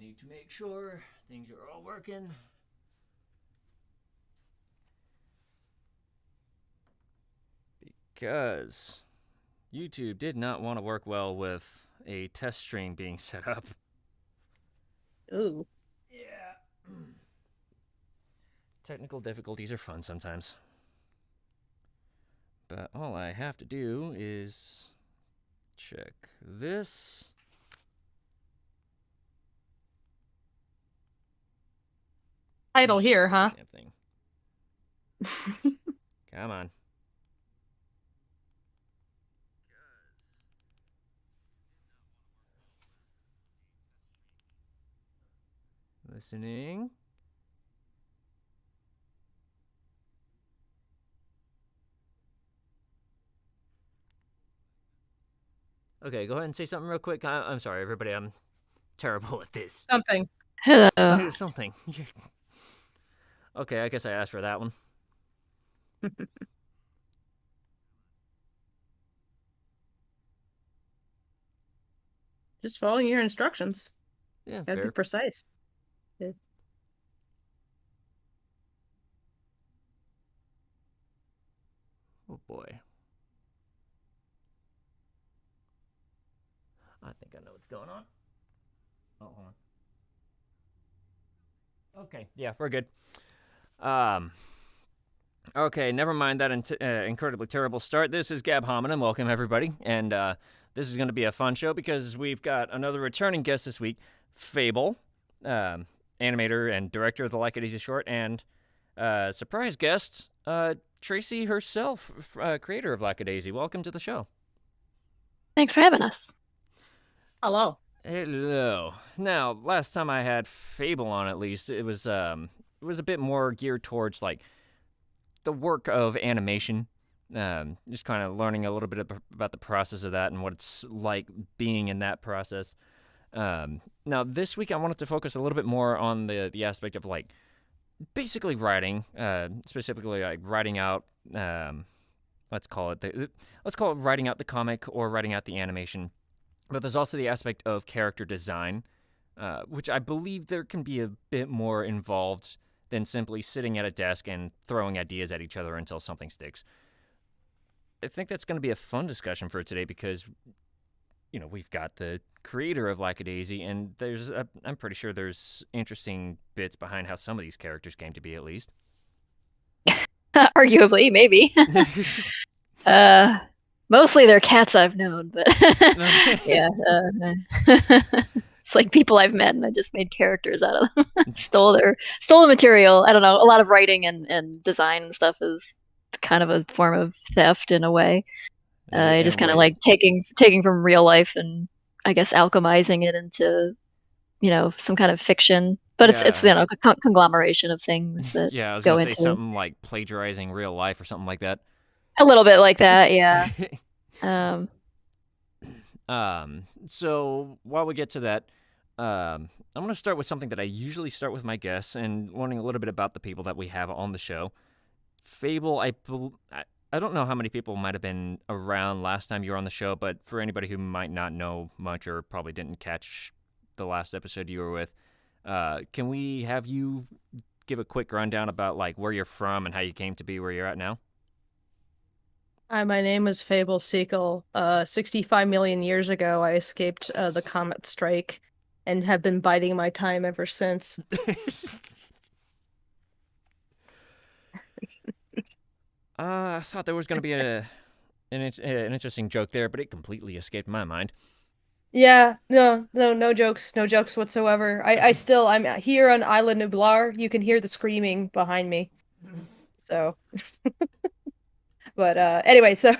need to make sure things are all working. Because YouTube did not want to work well with a test stream being set up. Ooh. Yeah. Technical difficulties are fun sometimes. But all I have to do is check this. Title here, huh? Damn thing. Come on. Listening. Okay, go ahead and say something real quick. I'm sorry, everybody. I'm terrible at this. Something. Hello. Something. Okay, I guess I asked for that one. Just following your instructions. Yeah, Gotta be fair. precise. Yeah. Oh boy. I think I know what's going on. Oh, hold on. Okay, yeah, we're good. Okay, never mind that incredibly terrible start. This is Gab Hominem. Welcome, everybody. And this is going to be a fun show because we've got another returning guest this week, Fable, animator and director of the Lackadaisy short, and surprise guest, Tracy herself, creator of Lackadaisy. Welcome to the show. Thanks for having us. Hello. Hello. Now, last time I had Fable on, at least it was a bit more geared towards like the work of animation. Just kind of learning a little bit about the process of that and what it's like being in that process. Now, this week I wanted to focus a little bit more on the aspect of like basically writing, specifically like writing out. Let's call it writing out the comic or writing out the animation. But there's also the aspect of character design, which I believe there can be a bit more involved than simply sitting at a desk and throwing ideas at each other until something sticks. I think that's going to be a fun discussion for today because, we've got the creator of Lackadaisy, and I'm pretty sure there's interesting bits behind how some of these characters came to be, at least. Arguably, maybe. Mostly they're cats I've known, but yeah. It's like people I've met and I just made characters out of them. Stole the material. I don't know. A lot of writing and design and stuff is kind of a form of theft in a way. Just kind of like taking from real life and I guess alchemizing it into, some kind of fiction. But it's a conglomeration of things that I was go gonna into say something like plagiarizing real life or something like that. A little bit like that, yeah. So while we get to that, I'm going to start with something that I usually start with my guests and learning a little bit about the people that we have on the show. Fable, I don't know how many people might have been around last time you were on the show, but for anybody who might not know much or probably didn't catch the last episode you were with, can we have you give a quick rundown about like where you're from and how you came to be where you're at now? Hi, my name is Fable Sequel. 65 million years ago, I escaped the comet strike and have been biding my time ever since. I thought there was going to be an interesting joke there, but it completely escaped my mind. Yeah, no jokes whatsoever. I'm here on Island Nublar. You can hear the screaming behind me. So, but anyway, so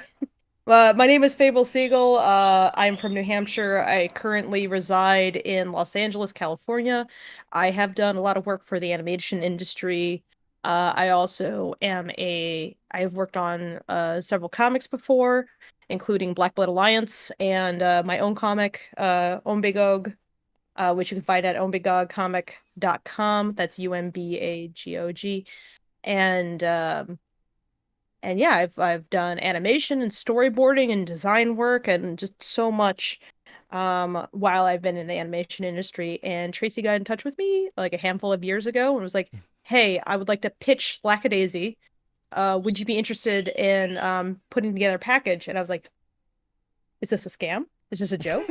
my name is Fable Siegel. I'm from New Hampshire. I currently reside in Los Angeles, California. I have done a lot of work for the animation industry. I also I've worked on several comics before, including Black Blood Alliance and my own comic, Ombigog, which you can find at ombigogcomic.com. That's UMBAGOG. And yeah, I've done animation and storyboarding and design work and just so much. while I've been in the animation industry, and Tracy got in touch with me like a handful of years ago and was like, "Hey, I would like to pitch Lackadaisy. Would you be interested in putting together a package?" And I was like, "Is this a scam? Is this a joke?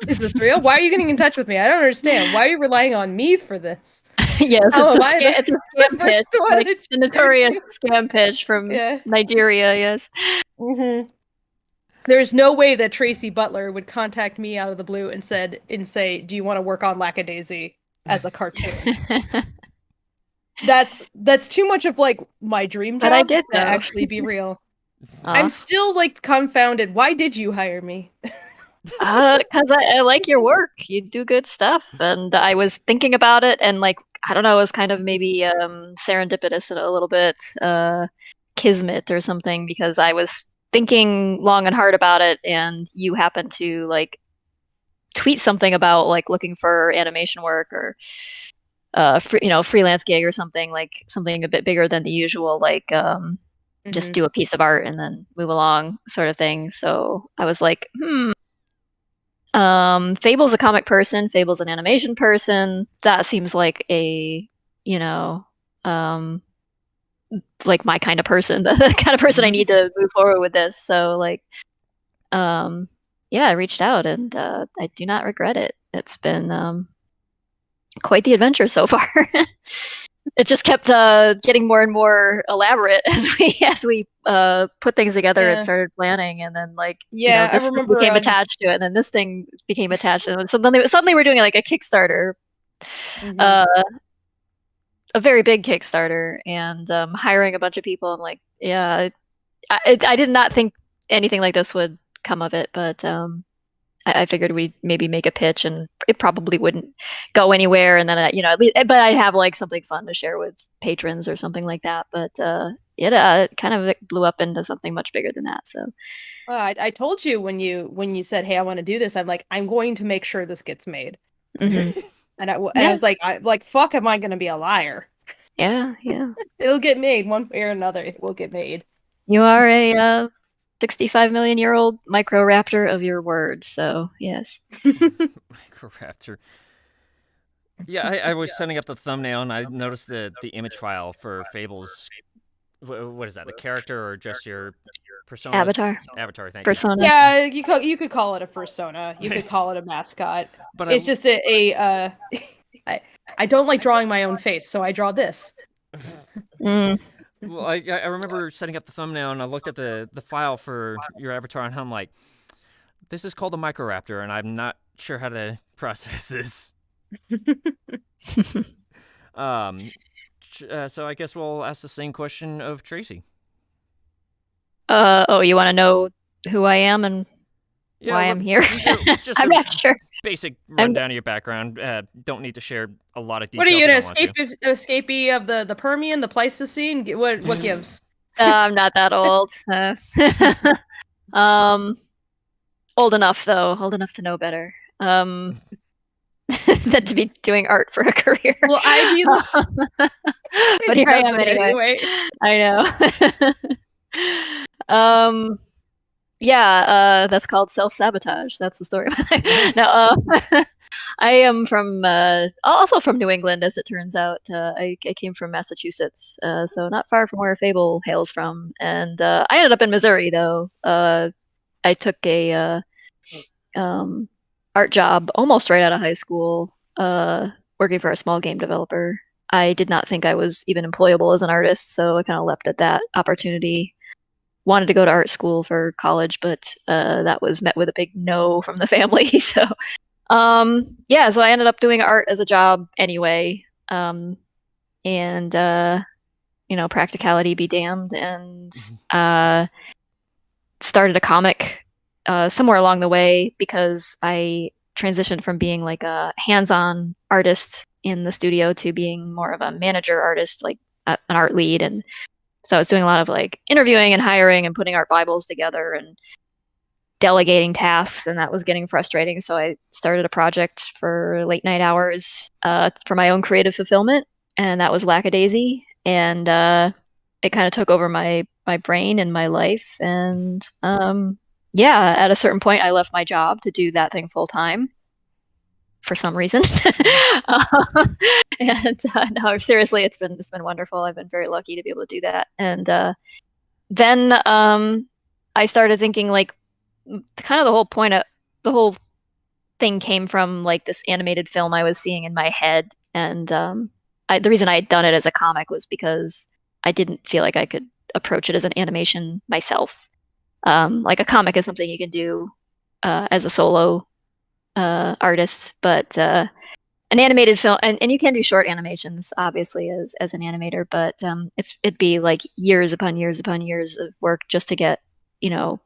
Is this real? Why are you getting in touch with me? I don't understand. Why are you relying on me for this?" Yes, How am it's a scam pitch, one like to the notorious scam pitch from Yeah. Nigeria. Yes. There's no way that Tracy Butler would contact me out of the blue and say, "Do you want to work on Lackadaisy as a cartoon?" That's too much of like my dream job But I did, to though. actually be real. I'm still like confounded. Why did you hire me? Because I like your work. You do good stuff, and I was thinking about it, and like I don't know, it was kind of maybe serendipitous and a little bit kismet or something, because I was thinking long and hard about it, and you happened to like tweet something about like looking for animation work or freelance gig or something, like something a bit bigger than the usual, like just do a piece of art and then move along sort of thing. So I was like, Fable's a comic person, Fable's an animation person. That seems like a, like my kind of person, the kind of person I need to move forward with this. So like, yeah, I reached out, and I do not regret it. It's been quite the adventure so far. It just kept getting more and more elaborate as we put things together and started planning, and then like this I remember became attached to it, and then this thing became attached, and suddenly we're doing like a Kickstarter, a very big Kickstarter, and hiring a bunch of people. I'm like, yeah, I did not think anything like this would come of it, but I figured we'd maybe make a pitch, and it probably wouldn't go anywhere. And then, at least, but I'd have like something fun to share with patrons or something like that. But it kind of blew up into something much bigger than that. So, well, I told you when you said, "Hey, I want to do this," I'm like, I'm going to make sure this gets made. And I was like, fuck, am I going to be a liar? Yeah. It'll get made one way or another. It will get made. You are a 65 million year old microraptor of your word, so yes. Microraptor. Yeah, I was setting up the thumbnail, and I noticed the image file for Fable's. What is that? A character or just your persona? Avatar. Avatar. Thank persona. you. Yeah, you could call it a persona. You could call it a mascot. But it's just I don't like drawing my own face, so I draw this. Well, I remember setting up the thumbnail, and I looked at the file for your avatar, and I'm like, this is called a microraptor, and I'm not sure how to process this. So I guess we'll ask the same question of Tracy. You want to know who I am and why I'm here? Just I'm not sure. Basic rundown of your background. Don't need to share a lot of details. What are you, an escapee of the Permian, the Pleistocene? What gives? I'm not that old. Old enough though. Old enough to know better. Than to be doing art for a career. Well, but here I am anyway. I know. Yeah, that's called self-sabotage. That's the story. No, I am also from New England, as it turns out. I came from Massachusetts, so not far from where Fable hails from. And I ended up in Missouri, though. I took a art job almost right out of high school, working for a small game developer. I did not think I was even employable as an artist, so I kind of leapt at that opportunity. Wanted to go to art school for college, but that was met with a big no from the family. So, so I ended up doing art as a job anyway. And practicality be damned, and started a comic somewhere along the way, because I transitioned from being like a hands-on artist in the studio to being more of a manager artist, like an art lead. And so I was doing a lot of like interviewing and hiring and putting art Bibles together and delegating tasks, and that was getting frustrating. So I started a project for late night hours for my own creative fulfillment, and that was Lackadaisy. And it kind of took over my brain and my life. And yeah, at a certain point, I left my job to do that thing full time for some reason. And no, seriously, it's been wonderful. I've been very lucky to be able to do that. And then I started thinking like kind of the whole thing came from like this animated film I was seeing in my head. And the reason I had done it as a comic was because I didn't feel like I could approach it as an animation myself. Like a comic is something you can do as a solo artist, but an animated film, and you can do short animations, obviously, as an animator, but it'd be like years upon years upon years of work just to get,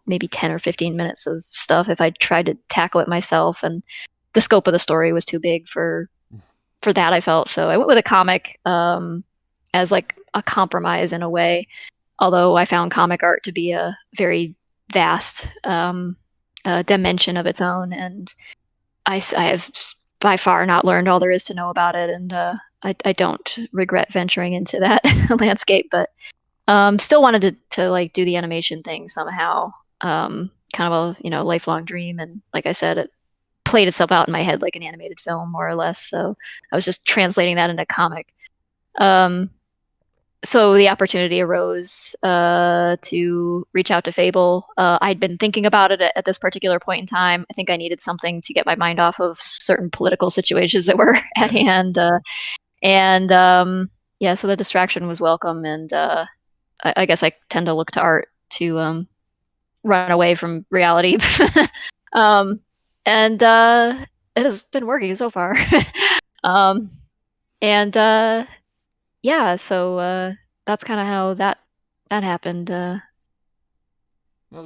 maybe 10 or 15 minutes of stuff if I tried to tackle it myself, and the scope of the story was too big for that, I felt. So I went with a comic as like a compromise in a way, although I found comic art to be a very vast dimension of its own, and I have by far not learned all there is to know about it, and I don't regret venturing into that landscape, but still wanted to like do the animation thing somehow. Kind of a lifelong dream, and like I said, it played itself out in my head like an animated film, more or less. So I was just translating that into comic. So the opportunity arose to reach out to Fable. I'd been thinking about it at this particular point in time. I think I needed something to get my mind off of certain political situations that were at hand. Yeah, so the distraction was welcome. And I guess I tend to look to art to run away from reality. And it has been working so far. Yeah, so that's kind of how that happened. Well,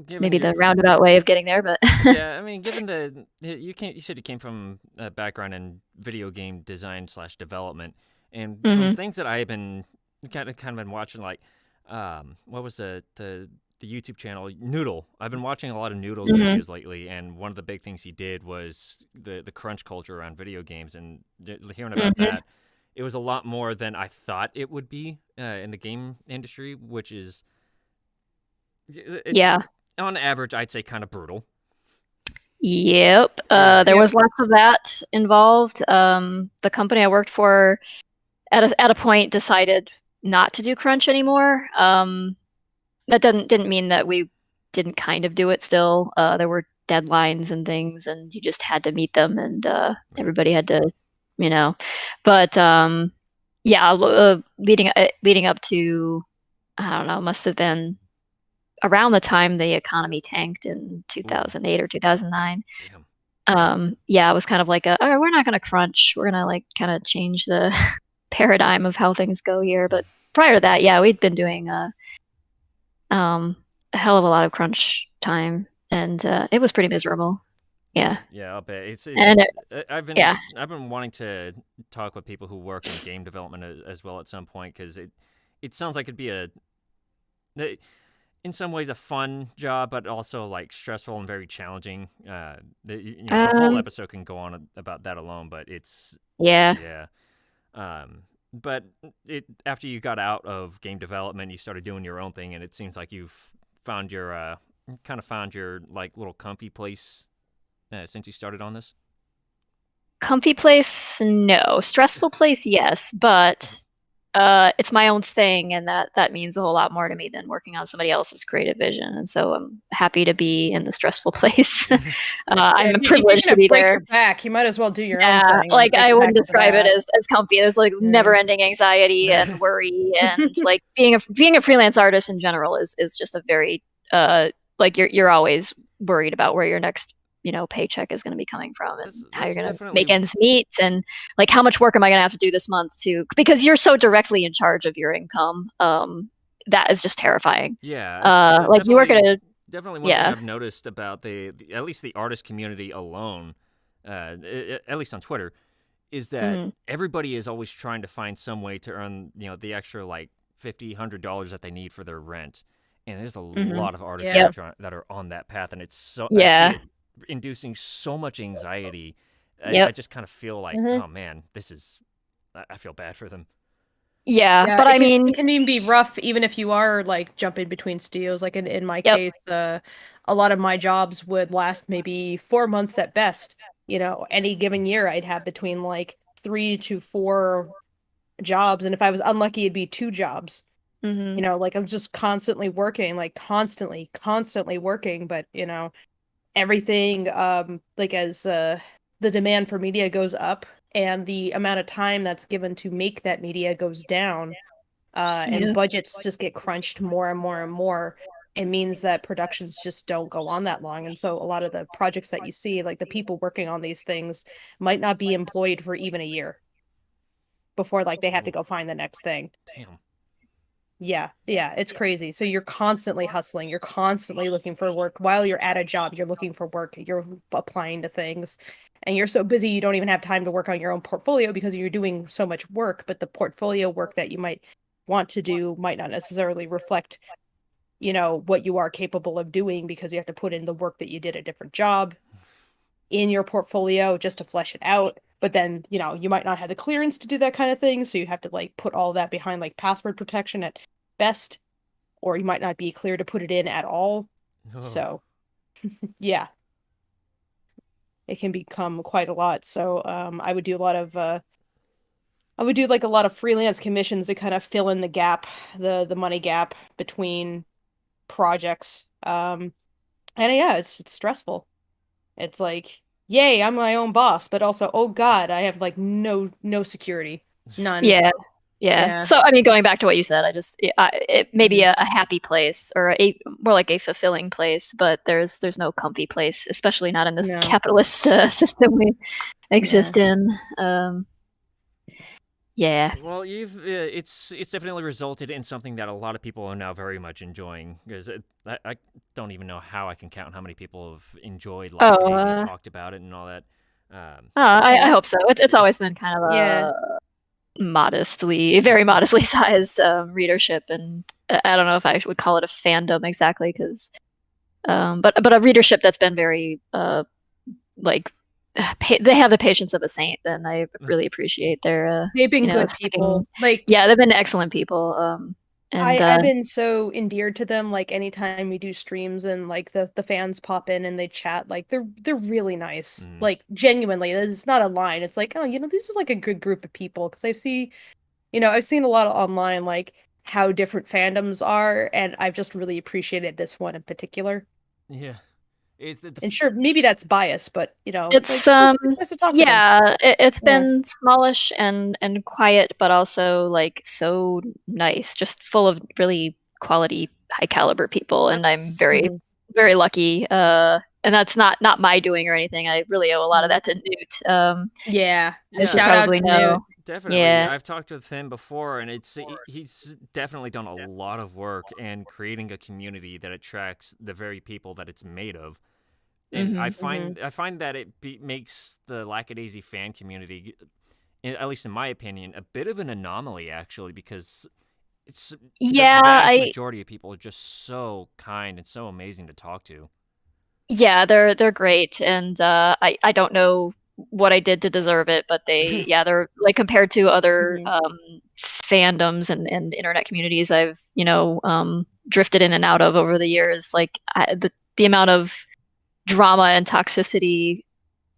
Maybe the roundabout way of getting there, but yeah, I mean, given you said you came from a background in video game design / development, and from things that I've been kind of been watching, like what was the YouTube channel Noodle? I've been watching a lot of Noodle's videos lately, and one of the big things he did was the crunch culture around video games, and hearing about that. It was a lot more than I thought it would be in the game industry, which is, yeah, on average, I'd say kind of brutal. Yep. There was lots of that involved. The company I worked for at a point decided not to do crunch anymore. That didn't mean that we didn't kind of do it still. There were deadlines and things, and you just had to meet them, and everybody had to, but yeah, leading up to, I don't know, must have been around the time the economy tanked in 2008 or 2009. Yeah, it was kind of like all right, we're not going to crunch. We're going to like kind of change the paradigm of how things go here. But prior to that, yeah, we'd been doing a hell of a lot of crunch time, and it was pretty miserable. Yeah. Yeah, I'll bet. I've been wanting to talk with people who work in game development as well at some point, because it sounds like it'd be in some ways a fun job, but also like stressful and very challenging. The whole episode can go on about that alone, but it's yeah. But after you got out of game development, you started doing your own thing, and it seems like you've found your like little comfy place. Since you started on this? Comfy place, no. Stressful place, yes. But it's my own thing, and that means a whole lot more to me than working on somebody else's creative vision. And so I'm happy to be in the stressful place. I'm privileged to be there. Your back, you might as well do your own thing. Like I wouldn't describe it as comfy. There's like never-ending anxiety and worry, and like being a freelance artist in general is just a very like you're always worried about where your next paycheck is going to be coming from, and how you're going to make ends meet, and like how much work am I going to have to do this month too, because you're so directly in charge of your income. That is just terrifying. Yeah. Like you work at a definitely one thing I've noticed about at least the artist community alone, at least on Twitter, is that everybody is always trying to find some way to earn the extra like $50-$100 that they need for their rent, and there's a lot of artists that are on that path, and it's so I see it inducing so much anxiety. I just kind of feel like, oh man, I feel bad for them. Yeah, Yeah, but I mean, it can even be rough even if you are like jumping between studios. Like in my yep. case, a lot of my jobs would last maybe 4 months at best. You know, any given year I'd have between like 3 to 4 jobs, and if I was unlucky, it'd be 2 jobs. Hmm. You know, like I'm just constantly working, like constantly working, but you know, everything like as the demand for media goes up and the amount of time that's given to make that media goes down, and Yeah. budgets just get crunched more and more and more. It means that productions just don't go on that long. And so a lot of the projects that you see, like the people working on these things, might not be employed for even a year before like they have to Oh, go find the next thing. damn. Yeah, it's crazy. So you're constantly hustling, you're constantly looking for work. While you're at a job, you're looking for work, you're applying to things. And you're so busy you don't even have time to work on your own portfolio because you're doing so much work, but the portfolio work that you might want to do might not necessarily reflect, you know, what you are capable of doing because you have to put in the work that you did a different job in your portfolio just to flesh it out. But then, you know, you might not have the clearance to do that kind of thing, so you have to like put all that behind like password protection at best, or you might not be clear to put it in at all. Oh. So, yeah, it can become quite a lot. So, I would do a lot of I would do like a lot of freelance commissions to kind of fill in the gap, the money gap between projects. And yeah, it's stressful. It's like, yay, I'm my own boss, but also, oh God, I have like no security, none. Yeah. Yeah. Yeah. So, I mean, going back to what you said, it may be Mhm. a happy place or a more like a fulfilling place, but there's no comfy place, especially not in this No. capitalist system we Yeah. exist in. Yeah. Well, it's definitely resulted in something that a lot of people are now very much enjoying. Because I don't even know how I can count how many people have enjoyed Oh, Lackadaisy, talked about it, and all that. I Yeah. hope so. It's always been kind of Yeah. a very modestly sized readership, and I don't know if I would call it a fandom exactly, because but a readership that's been very like they have the patience of a saint, and I really appreciate their They've been good sticking. people. Like Yeah, they've been excellent people. And I've been so endeared to them. Like anytime we do streams and like the fans pop in and they chat, like they're really nice. Mm, Like genuinely, it's not a line. It's like, oh, you know, this is like a good group of people because I've seen a lot of online like how different fandoms are, and I've just really appreciated this one in particular. yeah, it's And sure, maybe that's bias, but it's like it's nice to talk to them. yeah, it's Yeah. been smallish and quiet, but also like so nice, just full of really quality, high caliber people, and I'm that's very Mhm. very lucky. And that's not my doing or anything. I really owe a lot of Mhm. that to Newt. Yeah. As yeah, you Shout out probably to Newt. know. definitely. Yeah. I've talked with him before, and he's definitely done a lot of work in creating a community that attracts the very people that it's made of. And I Hmm. find I find that makes the Lackadaisy fan community, at least in my opinion, a bit of an anomaly actually, because it's the Yeah, vast I majority of people are just so kind and so amazing to talk to. yeah, they're great, and I don't know what I did to deserve it, but they're like compared to other Mhm. fandoms and internet communities I've drifted in and out of over the years. Like the amount of drama and toxicity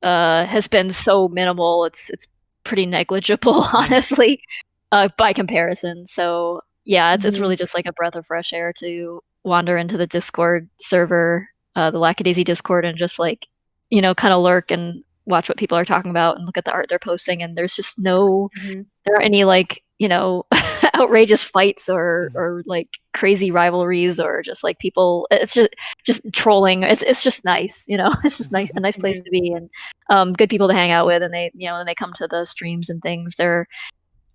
has been so minimal. It's pretty negligible, Yeah. honestly, by comparison. So yeah, it's Mhm. really just like a breath of fresh air to wander into the Discord server, the Lackadaisy Discord, and just like kind of lurk and watch what people are talking about and look at the art they're posting. And there's just Mhm. there aren't any like outrageous fights or like crazy rivalries or just like people. It's just trolling. It's just nice. It's just nice, a nice place Mhm. to be, and good people to hang out with. And they when they come to the streams and things, they're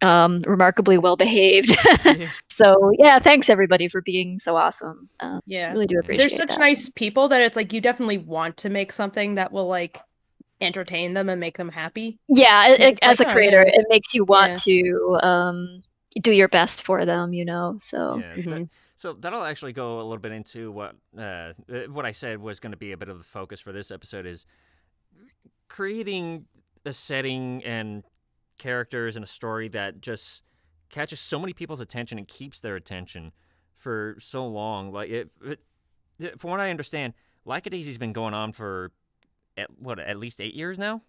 remarkably well behaved. Yeah. So yeah, thanks everybody for being so awesome. Yeah. Really do Yeah. They're appreciate such that. nice people that it's like you definitely want to make something that will like entertain them and make them happy. Yeah, 'Cause it's as like, a oh creator, man. it makes you want Yeah. to do your best for them. So Yeah, Mhm. so that'll actually go a little bit into what I said was going to be a bit of the focus for this episode is creating a setting and characters and a story that just catches so many people's attention and keeps their attention for so long. Like from what I understand, Lackadaisy's been going on for at least 8 years now.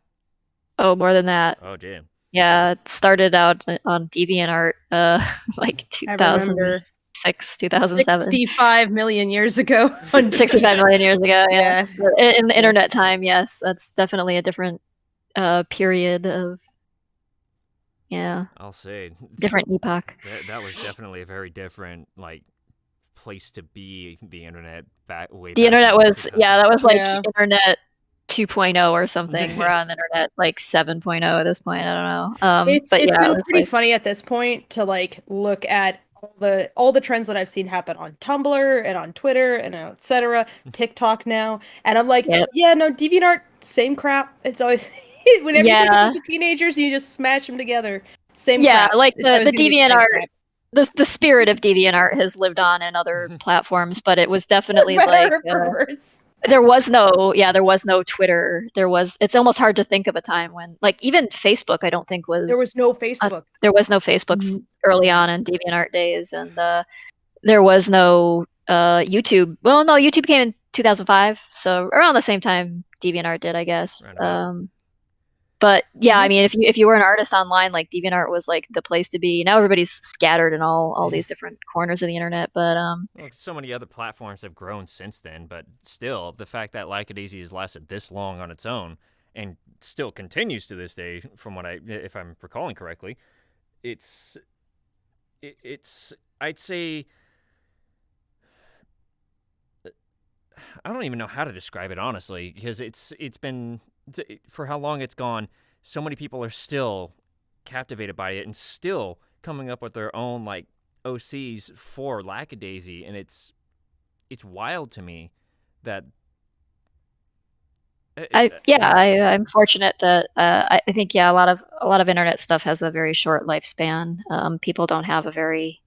Oh, more than that. Oh, damn. Yeah, it started out on DeviantArt, like 2006, 2007. 65 million years ago. 65 million years ago, yes. Yeah. In the internet time, yes. That's definitely a different period of, I'll say. Different epoch. That was definitely a very different, like, place to be, the internet The internet was, that was like internet 2.0 or something. We're on the internet like 7.0 at this point. I don't know. It's been pretty funny at this point to like look at all the trends that I've seen happen on Tumblr and on Twitter and etc. TikTok now, and I'm like, no, DeviantArt, same crap. It's always whenever you take a bunch of teenagers, you just smash them together. Same crap. Like the DeviantArt. The spirit of DeviantArt has lived on in other platforms, but it was definitely like there was no Twitter. It's almost hard to think of a time when, like, even Facebook, I don't think there was no Facebook. There was no Facebook early on in DeviantArt days, and there was no YouTube. Well, no, YouTube came in 2005, so around the same time DeviantArt did, I guess. Right. But yeah, I mean, if you were an artist online, like DeviantArt was like the place to be. Now everybody's scattered in all these different corners of the internet. But well, so many other platforms have grown since then. But still, the fact that Lackadaisy has lasted this long on its own and still continues to this day, from what if I'm recalling correctly, it's I'd say, I don't even know how to describe it honestly, because it's been, for how long it's gone, so many people are still captivated by it and still coming up with their own like OCs for Lackadaisy, and it's wild to me that I'm fortunate that I think a lot of internet stuff has a very short lifespan. People don't have a very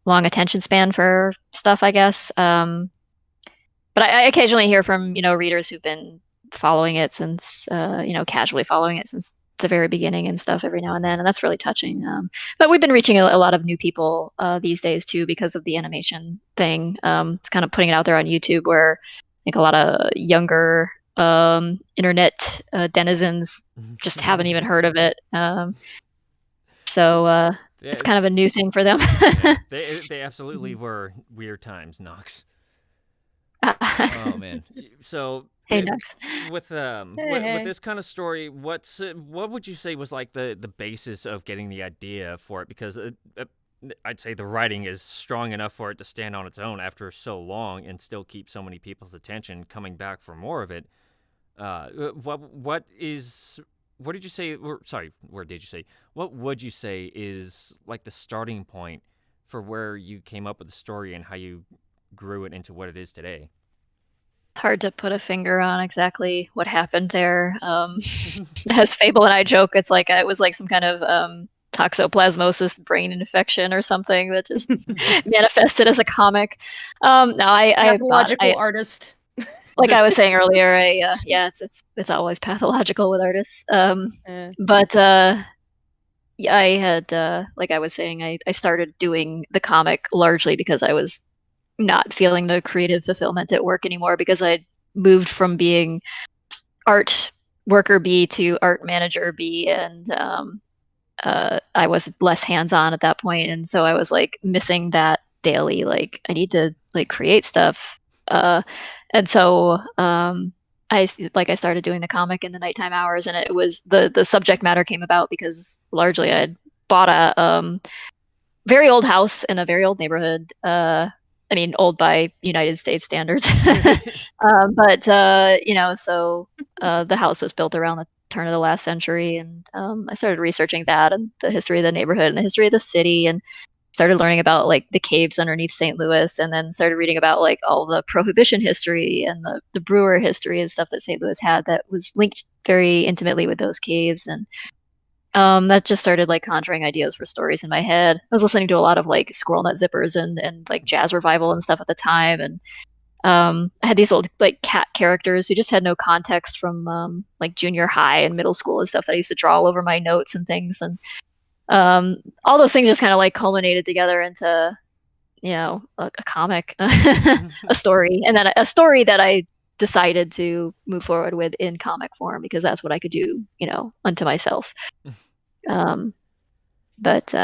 long attention span for stuff, I guess. But I occasionally hear from readers who've been following it since casually following it since the very beginning and stuff every now and then, and that's really touching. But we've been reaching a lot of new people these days too because of the animation thing. It's kind of putting it out there on YouTube, where I think a lot of younger internet denizens just haven't even heard of it. So it's kind of a new thing for them. They absolutely were weird times, Nox. Oh man. So hey, Nox. With this kind of story, what would you say was like the basis of getting the idea for it? Because I'd say the writing is strong enough for it to stand on its own after so long and still keep so many people's attention coming back for more of it. What did you say? Sorry, where did you say? What would you say is like the starting point for where you came up with the story and how you grew it into what it is today? It's hard to put a finger on exactly what happened there. As Fable and I joke, it's like it was like some kind of toxoplasmosis brain infection or something that just manifested as a comic. Pathological artist. Like I was saying earlier, it's always pathological with artists. But I had, like I was saying, I started doing the comic largely because I was not feeling the creative fulfillment at work anymore, because I'd moved from being art worker B to art manager B, and I was less hands-on at that point, and so I was like missing that daily, like I need to like create stuff. And so I started doing the comic in the nighttime hours, and it was the subject matter came about because largely I had bought a very old house in a very old neighborhood. I mean, old by United States standards, but so the house was built around the turn of the last century, and I started researching that and the history of the neighborhood and the history of the city, and started learning about like the caves underneath St. Louis, and then started reading about like all the Prohibition history and the brewer history and stuff that St. Louis had that was linked very intimately with those caves. And that just started like conjuring ideas for stories in my head. I was listening to a lot of like Squirrel Nut Zippers and like jazz revival and stuff at the time, and I had these old like cat characters who just had no context from like junior high and middle school and stuff that I used to draw all over my notes and things. And all those things just kind of like culminated together into, a comic, a story, and then a story that I decided to move forward with in comic form because that's what I could do, unto myself. But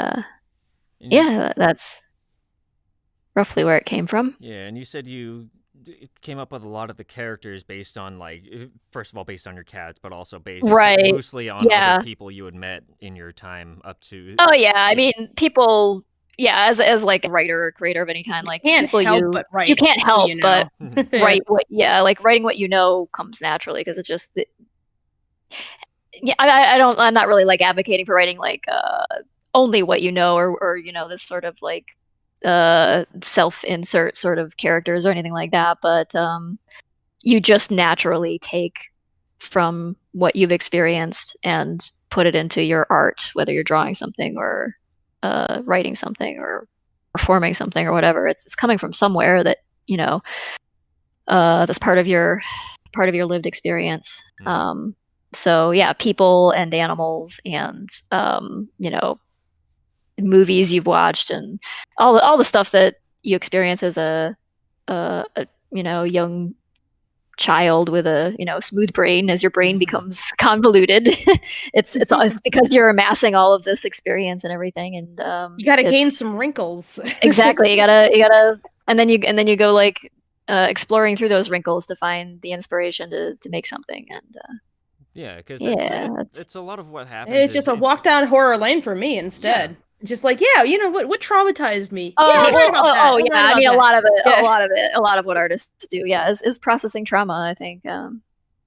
yeah, that's roughly where it came from. Yeah, and you said you came up with a lot of the characters based on, like, first of all, based on your cats, but also based loosely on other people you had met in your time up to. Oh yeah, I mean, people. Yeah, as like a writer or creator of any kind, like people you can't help but write what like writing what comes naturally because it just I'm not really like advocating for writing like only what or this sort of like self-insert sort of characters or anything like that, but you just naturally take from what you've experienced and put it into your art, whether you're drawing something or writing something or performing something or whatever. It's coming from somewhere that that's part of your lived experience. So yeah, people and animals and movies you've watched and all the stuff that you experience as a young child with a smooth brain. As your brain becomes convoluted, it's because you're amassing all of this experience and everything, and you got to gain some wrinkles. Exactly, you gotta and then you go like exploring through those wrinkles to find the inspiration to make something. And yeah, because it's a lot of what happens. It's just a walk down horror lane for me instead. Yeah. Just like, what traumatized me? I mean, a lot of what artists do, is processing trauma. I think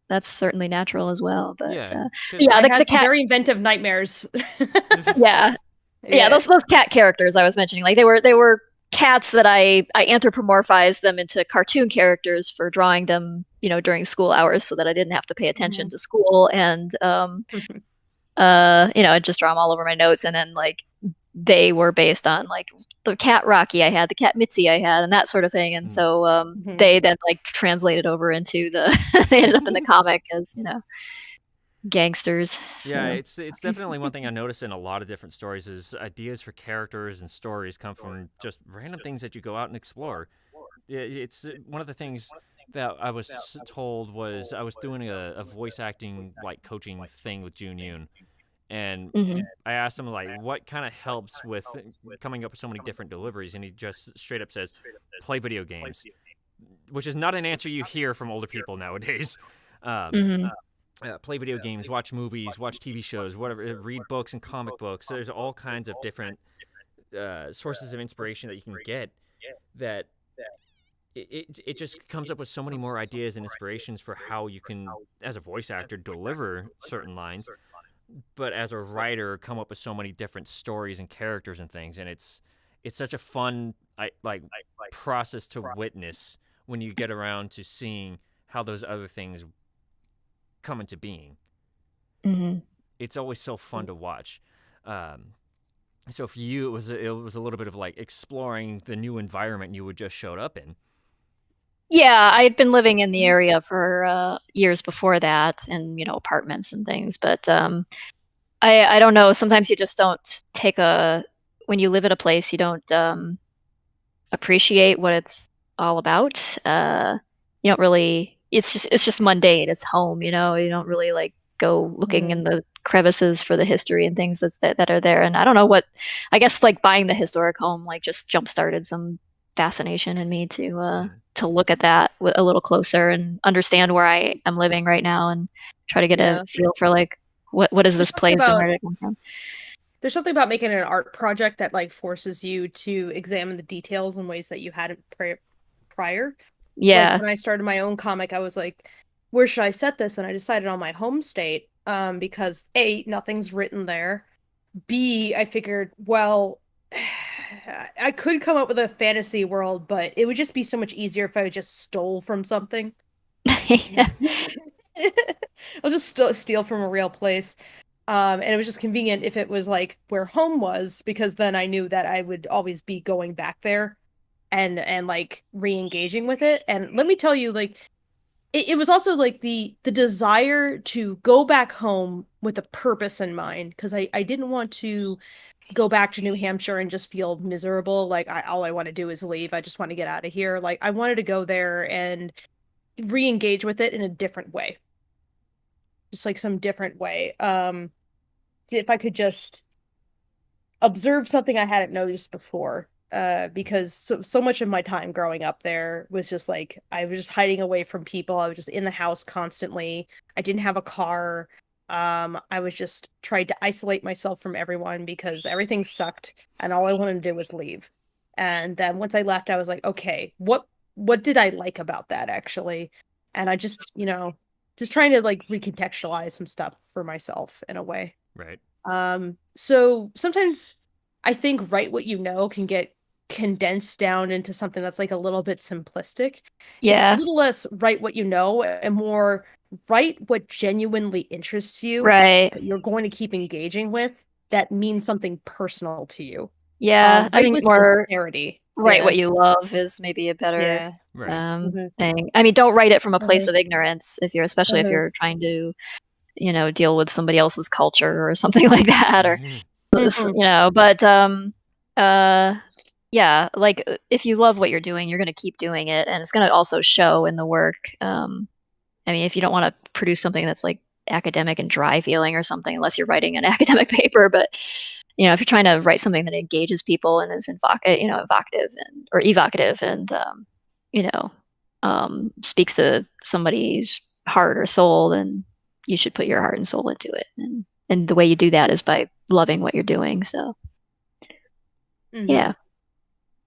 that's certainly natural as well. But the cat very inventive nightmares. Those cat characters I was mentioning, like they were cats that I anthropomorphized them into cartoon characters for drawing them, during school hours so that I didn't have to pay attention to school, and I'd just draw them all over my notes, and then like they were based on like the cat Rocky I had, the cat Mitzi I had, and that sort of thing. And so they then like translated over into they ended up in the comic as gangsters. Yeah, so. It's definitely one thing I notice in a lot of different stories is ideas for characters and stories come from just random things that you go out and explore. It's one of the things that I was told was I was doing a voice acting like coaching thing with Jun Yoon. And I asked him, like, what kind of helps with coming up with so many different deliveries? And he just straight up says, play video games, which is not an answer you hear from older people nowadays. Play video games, watch movies, watch TV shows, whatever, read books and comic books. There's all kinds of different sources of inspiration that you can get that it just comes up with so many more ideas and inspirations for how you can, as a voice actor, deliver certain lines. But as a writer, come up with so many different stories and characters and things, and it's such a fun process to witness when you get around to seeing how those other things come into being. It's always so fun to watch. So for you, it was a little bit of like exploring the new environment you had just showed up in. Yeah, I'd been living in the area for years before that, in apartments and things. But I don't know. Sometimes you just don't when you live at a place, you don't appreciate what it's all about. You don't really. It's just mundane. It's home. You don't really like go looking in the crevices for the history and things that are there. And I don't know what. I guess like buying the historic home like just jump started some fascination in me to look at that a little closer and understand where I am living right now and try to get a feel for like what is this place and where did it come from. There's something about making an art project that like forces you to examine the details in ways that you hadn't prior. Yeah. Like, when I started my own comic, I was like, where should I set this? And I decided on my home state because A, nothing's written there. B, I figured, well, I could come up with a fantasy world, but it would just be so much easier if I just stole from something. I'll just steal from a real place. And it was just convenient if it was like where home was, because then I knew that I would always be going back there and like re-engaging with it. And let me tell you, like, it was also like the desire to go back home with a purpose in mind, because I didn't want to go back to New Hampshire and just feel miserable. Like all I want to do is leave. I just want to get out of here. Like I wanted to go there and re-engage with it in a different way. Just like some different way. If I could just observe something I hadn't noticed before. Because so much of my time growing up there was just like I was just hiding away from people. I was just in the house constantly. I didn't have a car. I was just trying to isolate myself from everyone because everything sucked and all I wanted to do was leave. And then once I left, I was like, okay, what did I like about that actually? And I just, just trying to like recontextualize some stuff for myself in a way. Right. So sometimes I think write what you know can get condensed down into something that's like a little bit simplistic. Yeah. It's a little less write what you know and more write what genuinely interests you. Right. That you're going to keep engaging with that means something personal to you. Yeah. I think more sincerity. Write what you love is maybe a better thing. I mean, don't write it from a place of ignorance especially if you're trying to, deal with somebody else's culture or something like that, or but yeah, like if you love what you're doing, you're going to keep doing it, and it's going to also show in the work. I mean, if you don't want to produce something that's like academic and dry feeling or something, unless you're writing an academic paper, but if you're trying to write something that engages people and is evocative and speaks to somebody's heart or soul, then you should put your heart and soul into it. And the way you do that is by loving what you're doing. So, yeah.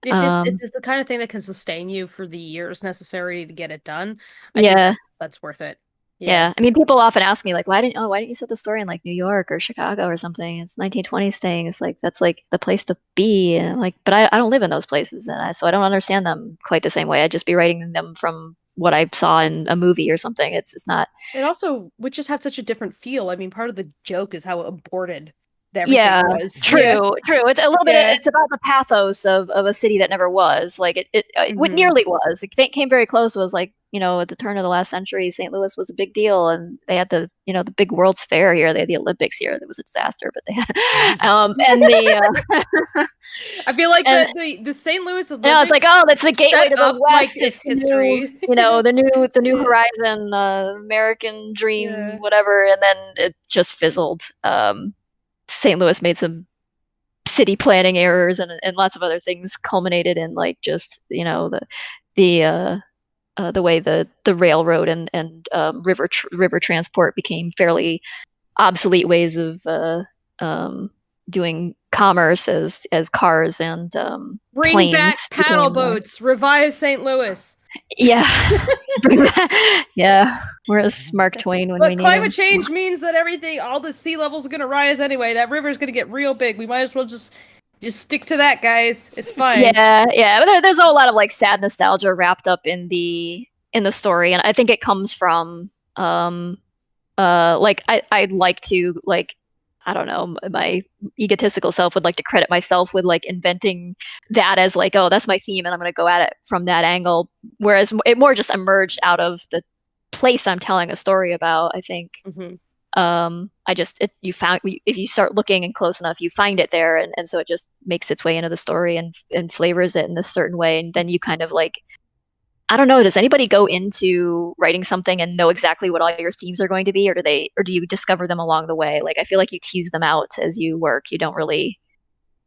If it's the kind of thing that can sustain you for the years necessary to get it done, I think that's worth it. Yeah. I mean, people often ask me like, why didn't you set the story in like New York or Chicago or something? It's 1920s thing. It's like, that's like the place to be. And I'm like, but I don't live in those places. So I don't understand them quite the same way. I'd just be writing them from what I saw in a movie or something. It's not. It also would just have such a different feel. I mean, part of the joke is how aborted everything was. True. It's a little bit. It's about the pathos of a city that never was. Like it nearly was. It came very close. It was like, at the turn of the last century, St. Louis was a big deal, and they had the big World's Fair here. They had the Olympics here. That was a disaster, but they had, and the. I feel like the St. Louis Olympics. Yeah, it's like, oh, that's the gateway to the West. Like, it's history. The new horizon, American dream, whatever, and then it just fizzled. St. Louis made some city planning errors and lots of other things culminated in like just the way the railroad and river transport became fairly obsolete ways of doing commerce as cars and bring planes back paddle boats, revive St. Louis. Yeah. Yeah. Whereas Mark Twain when we need climate change means that all the sea levels are going to rise anyway. That river's going to get real big. We might as well just stick to that, guys. It's fine. Yeah. But there's a lot of like sad nostalgia wrapped up in the story, and I think it comes from like I'd like to like I don't know, my egotistical self would like to credit myself with like inventing that as like, oh, that's my theme and I'm going to go at it from that angle. Whereas it more just emerged out of the place I'm telling a story about, I think. If you start looking and close enough, you find it there. And so it just makes its way into the story and flavors it in a certain way. And then you kind of like, I don't know, does anybody go into writing something and know exactly what all your themes are going to be, or do you discover them along the way? Like I feel like you tease them out as you work. You don't really.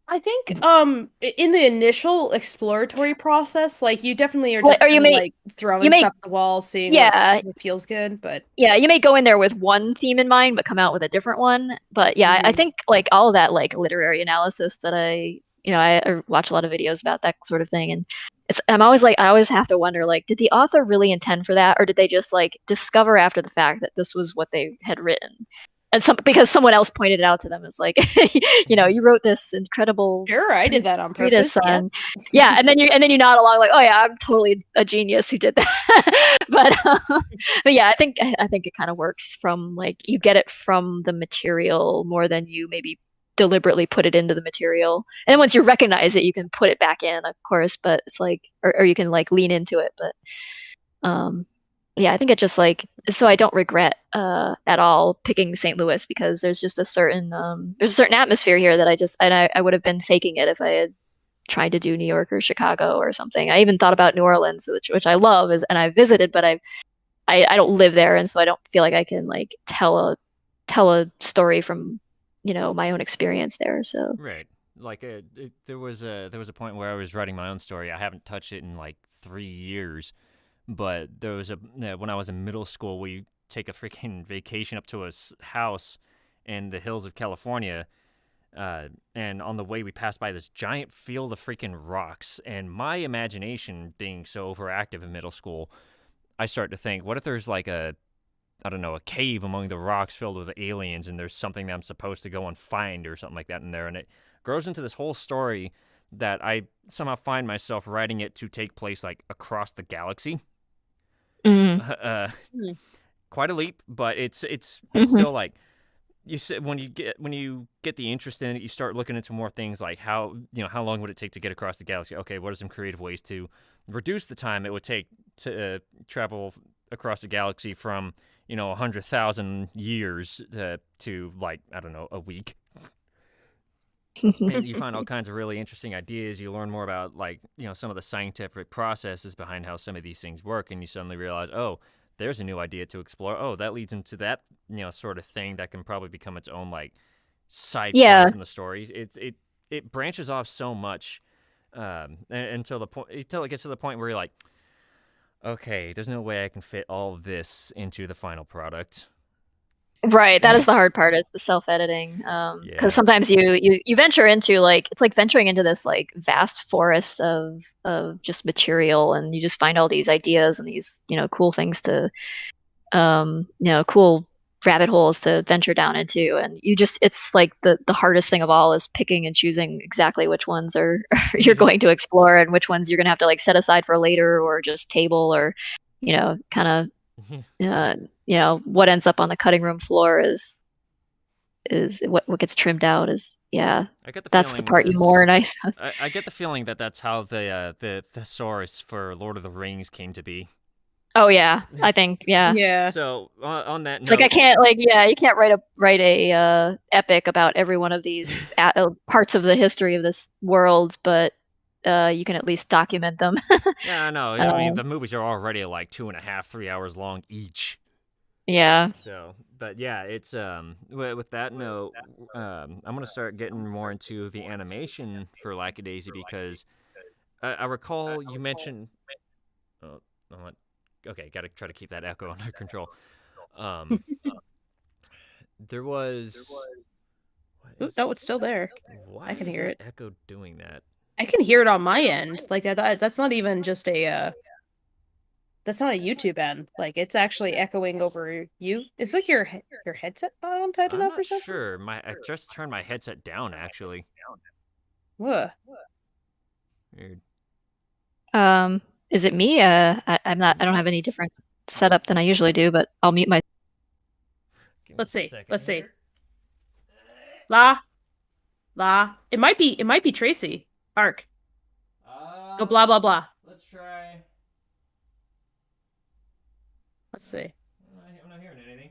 I think in the initial exploratory process, like you definitely are just throwing stuff at the wall, seeing what feels good. But you may go in there with one theme in mind, but come out with a different one. But I think like all of that like literary analysis that I watch a lot of videos about that sort of thing, and I always have to wonder, like, did the author really intend for that, or did they just like discover after the fact that this was what they had written, and because someone else pointed it out to them as like, you wrote this incredible. Sure, I did that on purpose. And then you nod along like, oh yeah, I'm totally a genius who did that. but yeah, I think it kind of works from like you get it from the material more than you maybe deliberately put it into the material, and then once you recognize it you can put it back in, of course, but it's like or you can like lean into it, but yeah, I think it just like so I don't regret at all picking St. Louis because there's just a certain there's a certain atmosphere here that I would have been faking it if I had tried to do New York or Chicago or something. I even thought about New Orleans, which I love and I visited, but I don't live there, and so I don't feel like I can like tell a story from my own experience there. So Right. Like there was a point where I was writing my own story. I haven't touched it in like 3 years, but there was when I was in middle school, we take a freaking vacation up to a house in the hills of California. And on the way, we passed by this giant field of freaking rocks. And my imagination, being so overactive in middle school, I start to think, what if there's like I don't know, a cave among the rocks filled with aliens, and there's something that I'm supposed to go and find or something like that in there. And it grows into this whole story that I somehow find myself writing it to take place like across the galaxy. mm. Quite a leap, but it's still like you said, when you get the interest in it, you start looking into more things like how long would it take to get across the galaxy? Okay, what are some creative ways to reduce the time it would take to travel across the galaxy from 100,000 years to like, I don't know, a week. And you find all kinds of really interesting ideas. You learn more about like some of the scientific processes behind how some of these things work, and you suddenly realize, oh, there's a new idea to explore. Oh, that leads into that sort of thing that can probably become its own like side quest in the stories. It branches off so much until it gets to the point where you're like, okay, there's no way I can fit all of this into the final product. Right, that is the hard part, is the self-editing. Because sometimes you venture into like, it's like venturing into this like vast forest of just material, and you just find all these ideas and these cool things to cool rabbit holes to venture down into, and it's like the hardest thing of all is picking and choosing exactly which ones are you're going to explore and which ones you're gonna have to like set aside for later or just table, or kind of what ends up on the cutting room floor is what gets trimmed out is I get the that's the part you mourn, I suppose. I get the feeling that that's how the thesaurus for Lord of the Rings came to be. Oh yeah, I think Yeah. So on that it's note, like I can't you can't write a epic about every one of these parts of the history of this world, but you can at least document them. Yeah, I know. I mean, the movies are already like 2.5, 3 hours long each. Yeah. So, but yeah, it's with that note, I'm gonna start getting more into the animation for Lackadaisy, because I recall you mentioned. Oh, okay, gotta try to keep that echo under control. There was. No, it's still there. Why I can is hear that it. echo doing that? I can hear it on my end. Like that's not even just a that's not a YouTube end. Like it's actually echoing over you. It's like your headset not on tight enough or something. Sure. I just turned my headset down, actually. What? Weird. Is it me? I'm not. I don't have any different setup than I usually do, but I'll mute my. Let's see. La. It might be Tracy. Ark. Go blah blah blah. Let's try. Let's see. I'm not hearing anything.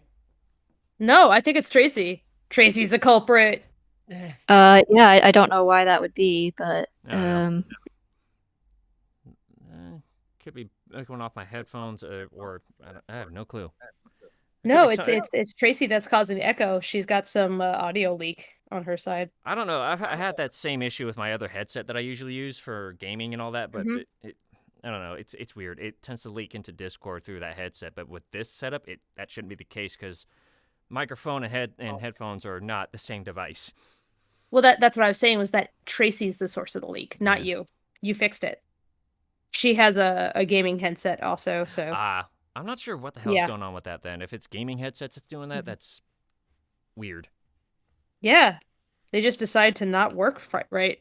No, I think it's Tracy. Tracy's the culprit. Yeah, I don't know why that would be, but could be going off my headphones, or I have no clue. No, it's Tracy that's causing the echo. She's got some audio leak on her side. I don't know. I had that same issue with my other headset that I usually use for gaming and all that, but I don't know. It's weird. It tends to leak into Discord through that headset, but with this setup, that shouldn't be the case, because microphone and headphones are not the same device. Well, that's what I was saying, was that Tracy's the source of the leak, not you. You fixed it. She has a gaming headset also, so. I'm not sure what the hell's going on with that then. If it's gaming headsets that's doing that, that's weird. Yeah. They just decide to not work right.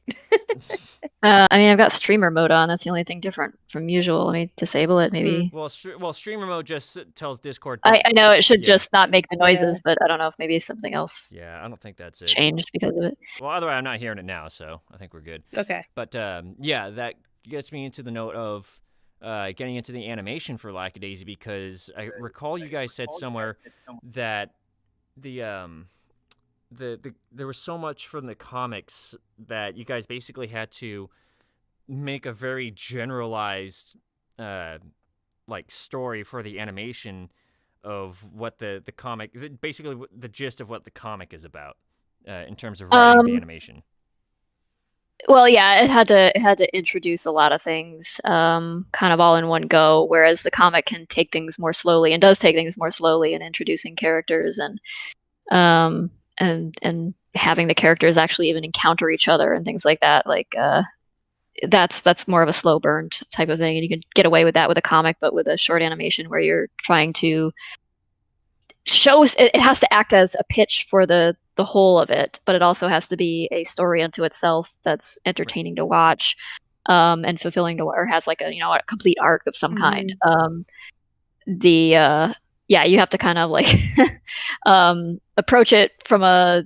I mean, I've got streamer mode on. That's the only thing different from usual. Let me disable it, maybe. Well, streamer mode just tells Discord. I know it should just not make the noises, but I don't know if maybe something else. Yeah, I don't think that's it. Changed because of it. Well, either way, I'm not hearing it now, so I think we're good. Okay. But yeah, that gets me into the note of getting into the animation for Lackadaisy, because I recall you guys said somewhere that there was so much from the comics that you guys basically had to make a very generalized like story for the animation of what the comic, basically the gist of what the comic is about, in terms of writing the animation. Well, yeah, it had to introduce a lot of things, kind of all in one go, whereas the comic can take things more slowly and does take things more slowly in introducing characters and having the characters actually even encounter each other and things like that. Like that's more of a slow burn type of thing, and you can get away with that with a comic, but with a short animation where you're trying to show it has to act as a pitch for the whole of it, but it also has to be a story unto itself that's entertaining to watch, and fulfilling to, or has like a a complete arc of some kind. Yeah, you have to kind of like approach it from a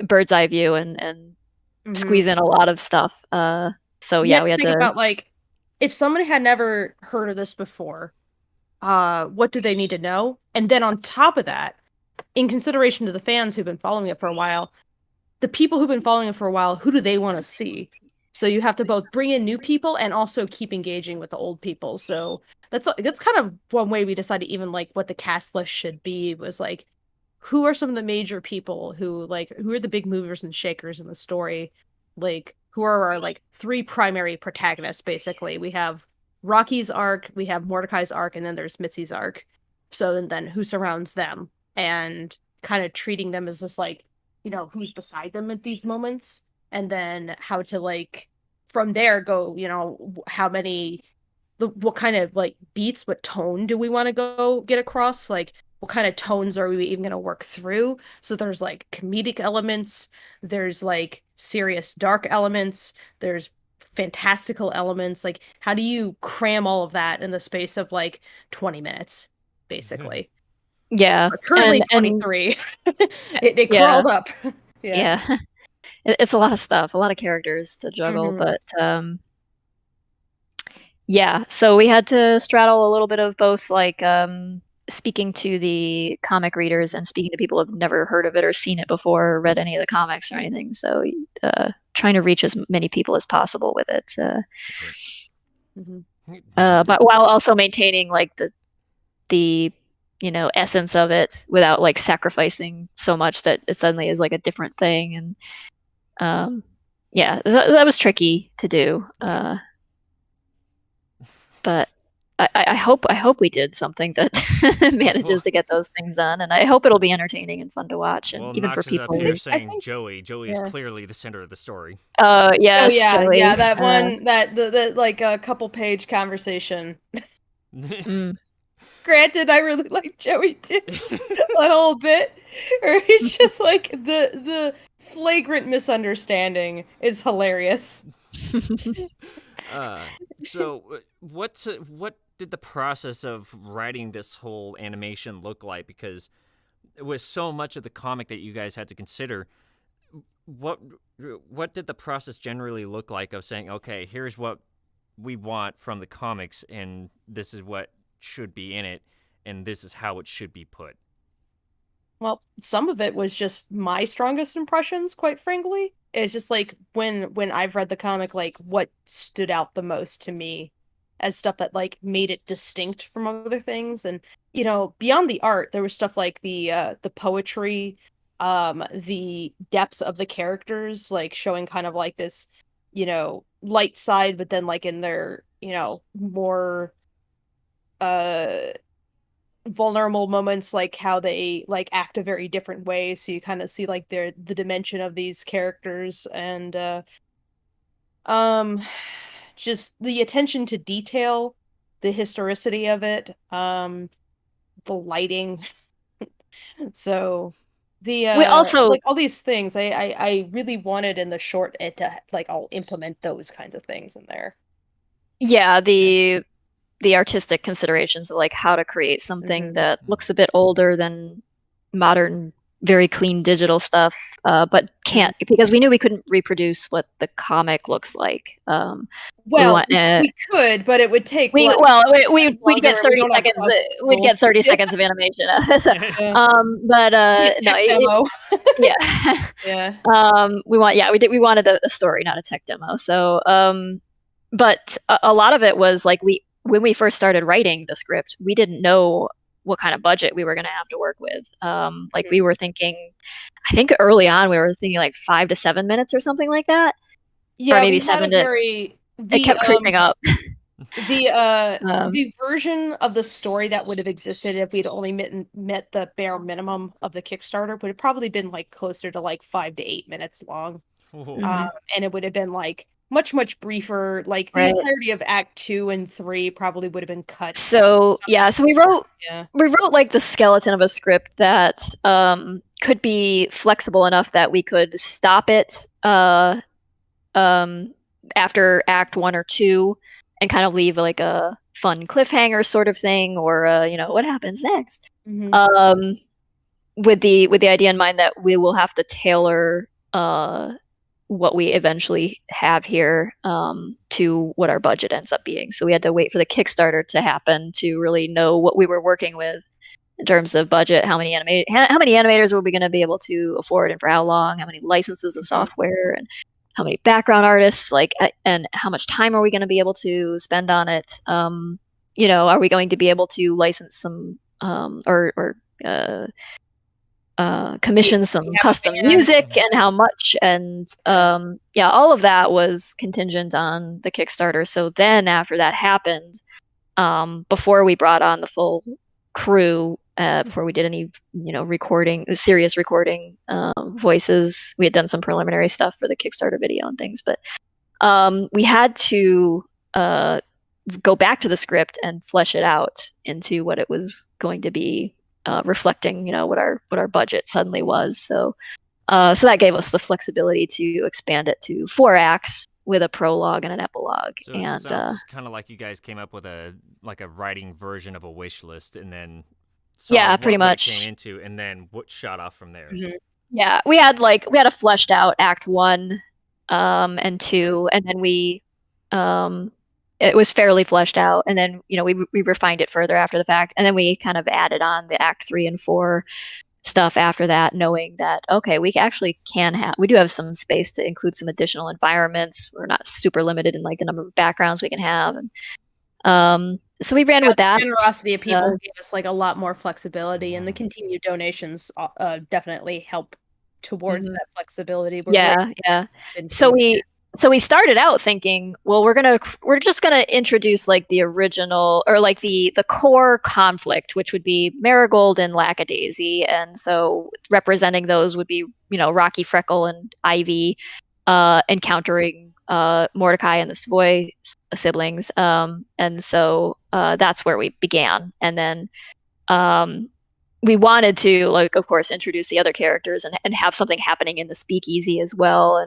bird's eye view and squeeze in a lot of stuff. So yeah, we had to think about, like, if somebody had never heard of this before, what do they need to know? And then on top of that, in consideration to the fans who've been following it for a while, the people who've been following it for a while, who do they want to see? So you have to both bring in new people and also keep engaging with the old people. So that's kind of one way we decided even like what the cast list should be, was like, who are some of the major people who are the big movers and shakers in the story? Like, who are our like three primary protagonists, basically? We have Rocky's arc, we have Mordecai's arc, and then there's Mitzi's arc. So and then who surrounds them, and kind of treating them as just like, who's beside them at these moments, and then how to like from there go, how many, what kind of like beats, what tone do we want to go get across? Like, what kind of tones are we even going to work through? So there's like comedic elements, there's like serious dark elements, there's fantastical elements. Like, how do you cram all of that in the space of like 20 minutes, basically? Yeah. Currently 23. It crawled up. Yeah. It's a lot of stuff, a lot of characters to juggle, but yeah, so we had to straddle a little bit of both, like speaking to the comic readers and speaking to people who've never heard of it or seen it before or read any of the comics or anything. So trying to reach as many people as possible with it. But while also maintaining like the essence of it without like sacrificing so much that it suddenly is like a different thing. And yeah, that was tricky to do. But I hope we did something that manages to get those things done, and I hope it'll be entertaining and fun to watch, and even for people. You're saying Joey is clearly the center of the story. Yes, Joey. Yeah, that one, that the like a couple page conversation. Granted, I really like Joey too, a whole bit. Or it's just like the flagrant misunderstanding is hilarious. So what did the process of writing this whole animation look like? Because it was so much of the comic that you guys had to consider. What did the process generally look like of saying, okay, here's what we want from the comics, and this is what should be in it, and this is how it should be put? Well, some of it was just my strongest impressions, quite frankly. It's just like when I've read the comic, like what stood out the most to me as stuff that like made it distinct from other things. And beyond the art, there was stuff like the poetry, the depth of the characters, like showing kind of like this, light side, but then like in their, more vulnerable moments, like how they like act a very different way, so you kind of see like the dimension of these characters. And just the attention to detail, the historicity of it, the lighting. So the we also like all these things I really wanted in the short it to like I'll implement those kinds of things in there. Yeah, the artistic considerations of like how to create something that looks a bit older than modern very clean digital stuff, but can't, because we knew we couldn't reproduce what the comic looks like. We could, but it would take. We'd get 30 seconds. We'd get 30 seconds of animation. So, but no, we wanted a story, not a tech demo. So, but a lot of it was like when we first started writing the script, we didn't know what kind of budget we were going to have to work with. We were thinking, I think early on we were thinking like 5 to 7 minutes or something like that. Yeah, or maybe 7 to. It kept creeping up. The version of the story that would have existed if we'd only met the bare minimum of the Kickstarter would have probably been like closer to like 5 to 8 minutes long. And it would have been like much briefer. Like the entirety of Act 2 and 3 probably would have been cut. So we wrote like the skeleton of a script that could be flexible enough that we could stop it after Act 1 or 2 and kind of leave like a fun cliffhanger sort of thing, or what happens next, with the idea in mind that we will have to tailor what we eventually have here to what our budget ends up being. So we had to wait for the Kickstarter to happen to really know what we were working with in terms of budget, how many animators were we going to be able to afford and for how long, how many licenses of software, and how many background artists, and how much time are we going to be able to spend on it? Are we going to be able to license some or commission some custom music, and how much? And all of that was contingent on the Kickstarter. So then after that happened, before we brought on the full crew, before we did any serious recording voices, we had done some preliminary stuff for the Kickstarter video and things, but we had to go back to the script and flesh it out into what it was going to be, reflecting what our budget suddenly was. So that gave us the flexibility to expand it to 4 acts with a prologue and an epilogue. So it sounds kind of like you guys came up with a writing version of a wish list, and then pretty much came into, and then what shot off from there. Yeah, we had a fleshed out Act 1 and 2, and then it was fairly fleshed out, and then we refined it further after the fact, and then we kind of added on the Act 3 and 4 stuff after that, knowing that we actually we do have some space to include some additional environments. We're not super limited in like the number of backgrounds we can have, and so we ran with that. The generosity of people gave us like a lot more flexibility, and the continued donations definitely help towards that flexibility. So we started out thinking, well, we're just gonna introduce like the original, or like the core conflict, which would be Marigold and Lackadaisy, and so representing those would be Rocky, Freckle, and Ivy encountering Mordecai and the Savoy siblings, and so that's where we began, and then we wanted to, of course, introduce the other characters and have something happening in the speakeasy as well.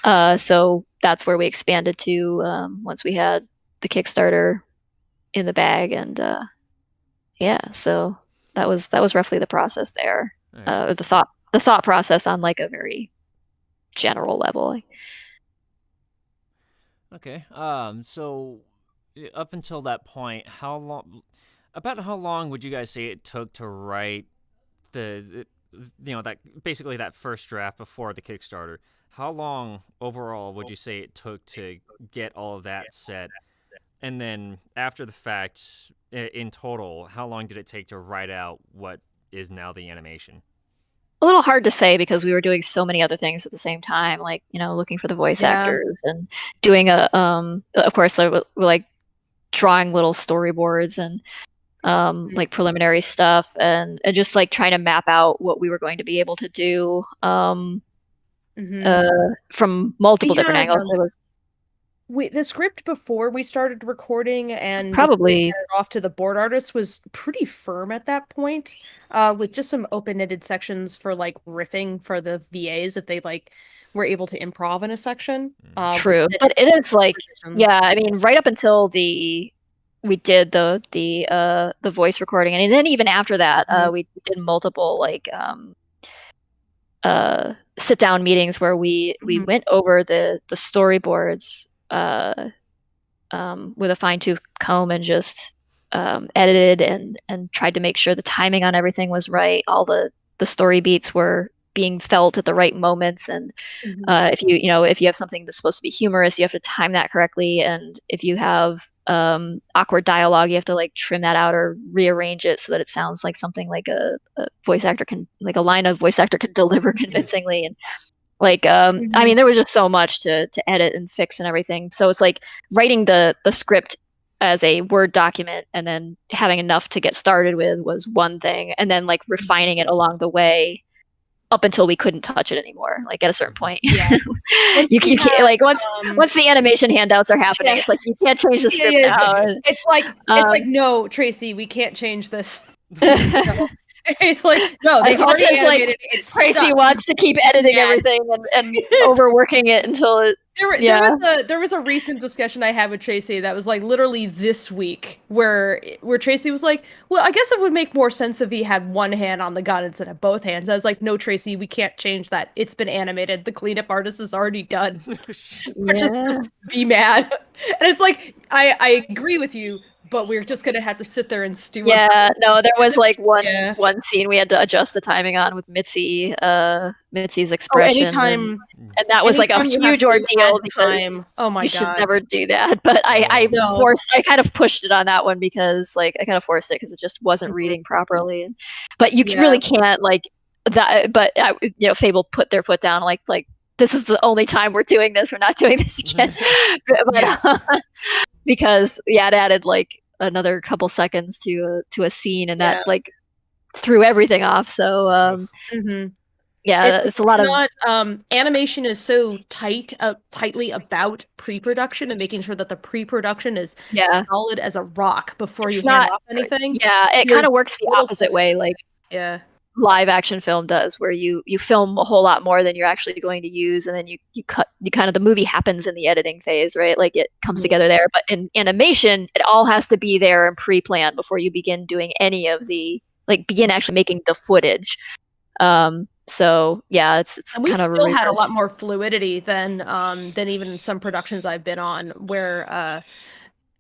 And so that's where we expanded to once we had the Kickstarter in the bag. And so that was roughly the process there. The thought process on like a very general level. Okay. So up until that point, how long would you guys say it took to write that first draft before the Kickstarter? How long overall would you say it took to get all of that set? And then after the fact, in total, how long did it take to write out what is now the animation? A little hard to say because we were doing so many other things at the same time, like looking for the voice actors and doing of course, we're like drawing little storyboards and like preliminary stuff, and just like trying to map out what we were going to be able to do from multiple different angles. The script before we started recording and probably off to the board artist was pretty firm at that point, with just some open-ended sections for like riffing for the VAs if they like were able to improv in a section. True, but it is like I mean, right up until we did the voice recording, and then even after that, we did multiple like sit down meetings where we went over the storyboards with a fine-tooth comb and just edited and tried to make sure the timing on everything was right. All the story beats were being felt at the right moments, and if you have something that's supposed to be humorous, you have to time that correctly, and if you have awkward dialogue, you have to like trim that out or rearrange it so that it sounds like something like a voice actor can, like a line of voice actor can deliver convincingly. And like I mean, there was just so much to edit and fix and everything. So it's like writing the script as a Word document and then having enough to get started with was one thing, and then like refining it along the way up until we couldn't touch it anymore. Like at a certain point, you can't, like once the animation handouts are happening, it's like you can't change the script now. It's like no, Tracy, we can't change this. No. It's like no, they already animated it. It's Tracy wants to keep editing everything and overworking it until it. There was a recent discussion I had with Tracy that was like literally this week where Tracy was like, well, I guess it would make more sense if he had one hand on the gun instead of both hands. I was like, no, Tracy, we can't change that. It's been animated. The cleanup artist is already done. Just be mad. And it's like, I agree with you, but we're just gonna have to sit there and stew. Yeah, no, there was like one scene we had to adjust the timing on with Mitzi's expression. Anytime, and that was like a huge ordeal. Oh my god, you should never do that. But I kind of pushed it on that one because like I kind of forced it because it just wasn't reading properly. But you really can't like that. But Fable put their foot down like this is the only time we're doing this. We're not doing this again. Because it added like another couple seconds to a scene, and that like threw everything off. So it's a lot of animation is so tightly about pre-production and making sure that the pre-production is solid as a rock before you hand off anything. Yeah, it kind of works the opposite way. Like live action film does, where you film a whole lot more than you're actually going to use, and then you kind of the movie happens in the editing phase, right? Like it comes together there. But in animation, it all has to be there and pre-planned before you begin doing any of the begin actually making the footage. So it's and we still had a lot more fluidity than even some productions I've been on where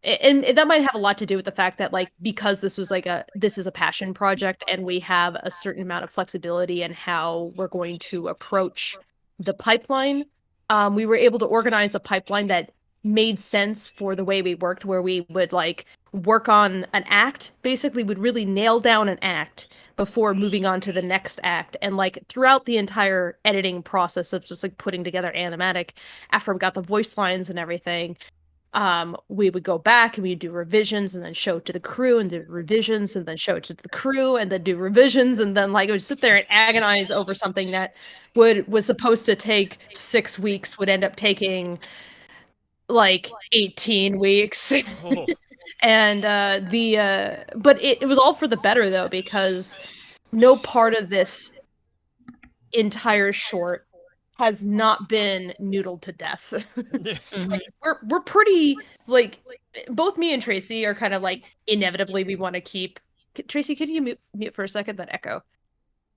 and that might have a lot to do with the fact that because this is a passion project and we have a certain amount of flexibility in how we're going to approach the pipeline, we were able to organize a pipeline that made sense for the way we worked, where we would work on an act, basically would really nail down an act before moving on to the next act. And throughout the entire editing process of just putting together animatic, after we got the voice lines and everything, we would go back and we'd do revisions and then show it to the crew and do revisions and then show it to the crew and then do revisions, and then it would sit there and agonize over something that was supposed to take 6 weeks would end up taking 18 weeks. And but it was all for the better though, because no part of this entire short has not been noodled to death. We're pretty both me and Tracy are kind of inevitably we want to keep. Tracy, could you mute for a second? That echo.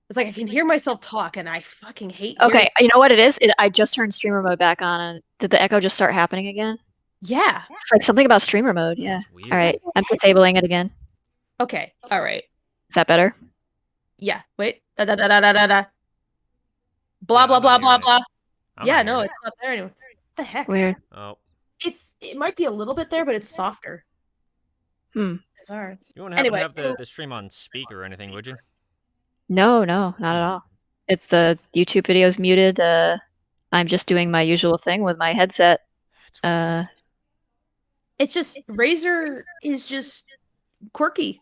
It's I can hear myself talk and I fucking hate. Okay, you know what it is? I just turned streamer mode back on, and did the echo just start happening again? Yeah, it's something about streamer mode. Yeah. All right, I'm disabling it again. Okay. All right. Is that better? Yeah. Wait. Da da da da da da. Blah blah blah blah blah. Yeah, no, it's not there anymore. What the heck? Weird. Oh. It might be a little bit there, but it's softer. Bizarre. You wouldn't happen to have the stream on speaker or anything, would you? No, not at all. It's the YouTube video's muted. I'm just doing my usual thing with my headset. It's just Razer is just quirky.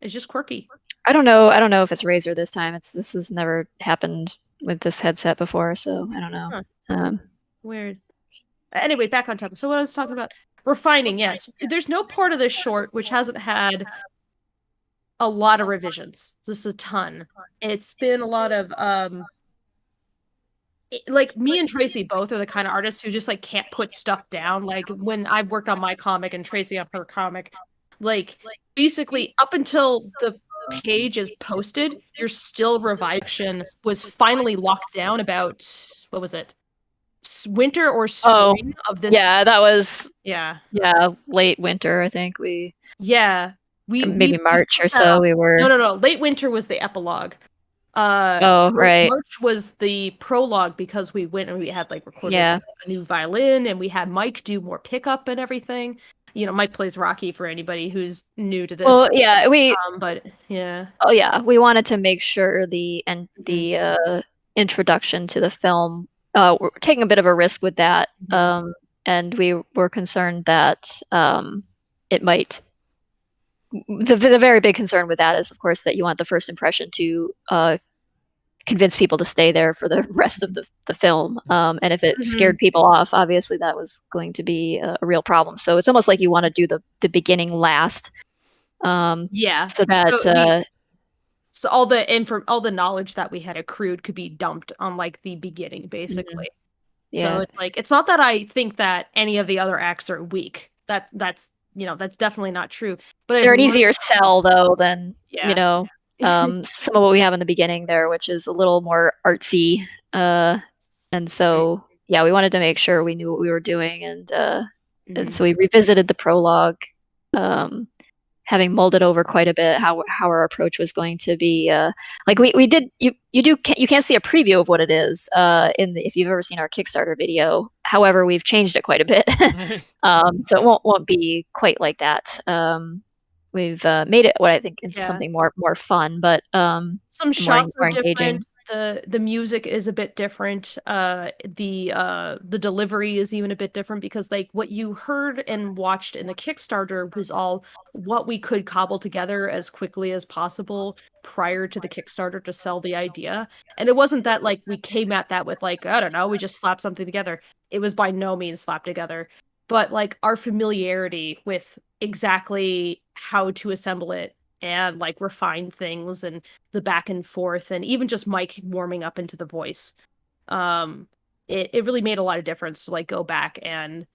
It's just quirky. I don't know if it's Razer this time. This has never happened with this headset before, so I don't know. Huh. Weird. Anyway, back on topic. So what I was talking about, refining. Yes, there's no part of this short which hasn't had a lot of revisions. Just a ton. It's been a lot of me and Tracy both are the kind of artists who just can't put stuff down. When I've worked on my comic and Tracy on her comic, basically up until the page is posted, your still revision was finally locked down about, what was it? Winter or spring of this. Yeah, that was yeah late winter. I think we maybe March or so. We were no late winter was the epilogue. Right. March was the prologue because we went and we had like recorded Yeah. a new violin and we had Mike do more pickup and everything. Mike plays Rocky for anybody who's new to this. Well, yeah, but yeah. Oh yeah, we wanted to make sure the introduction to the film. We're taking a bit of a risk with that, and we were concerned that it might. The very big concern with that is, of course, that you want the first impression to convince people to stay there for the rest of the film. And if it scared people off, obviously that was going to be a real problem. So it's almost like you want to do the beginning last. So that so all the knowledge that we had accrued could be dumped on like the beginning, basically. Yeah. So it's like, it's not that I think that any of the other acts are weak. That's definitely not true. But they're an easier sell though than some of what we have in the beginning there, which is a little more artsy. And so we wanted to make sure we knew what we were doing, and so we revisited the prologue, having mulled it over quite a bit, how our approach was going to be. Like we did, you can't see a preview of what it is if you've ever seen our Kickstarter video. However, we've changed it quite a bit, so it won't be quite like that. We've made it what I think is something more fun, but some shots more are engaging. different. The music is a bit different. The delivery is even a bit different, because like what you heard and watched in the Kickstarter was all what we could cobble together as quickly as possible prior to the Kickstarter to sell the idea. And it wasn't that like we came at that with like, I don't know, we just slapped something together. It was by no means slapped together. But like our familiarity with exactly how to assemble it and like refine things and the back and forth, and even just Mike warming up into the voice, it really made a lot of difference to like go back and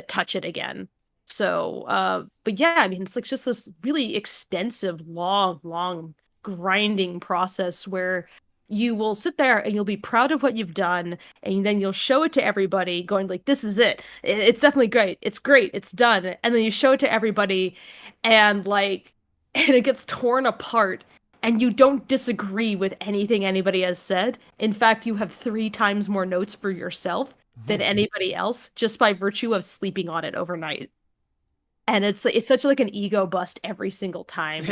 touch it again. So but yeah, I mean, it's like just this really extensive, long grinding process where you will sit there and you'll be proud of what you've done, and then you'll show it to everybody going like, this is it, it's definitely great, it's done. And then you show it to everybody and like, and it gets torn apart, and you don't disagree with anything anybody has said. In fact, you have 3 times more notes for yourself than anybody else, just by virtue of sleeping on it overnight. And it's such like an ego bust every single time.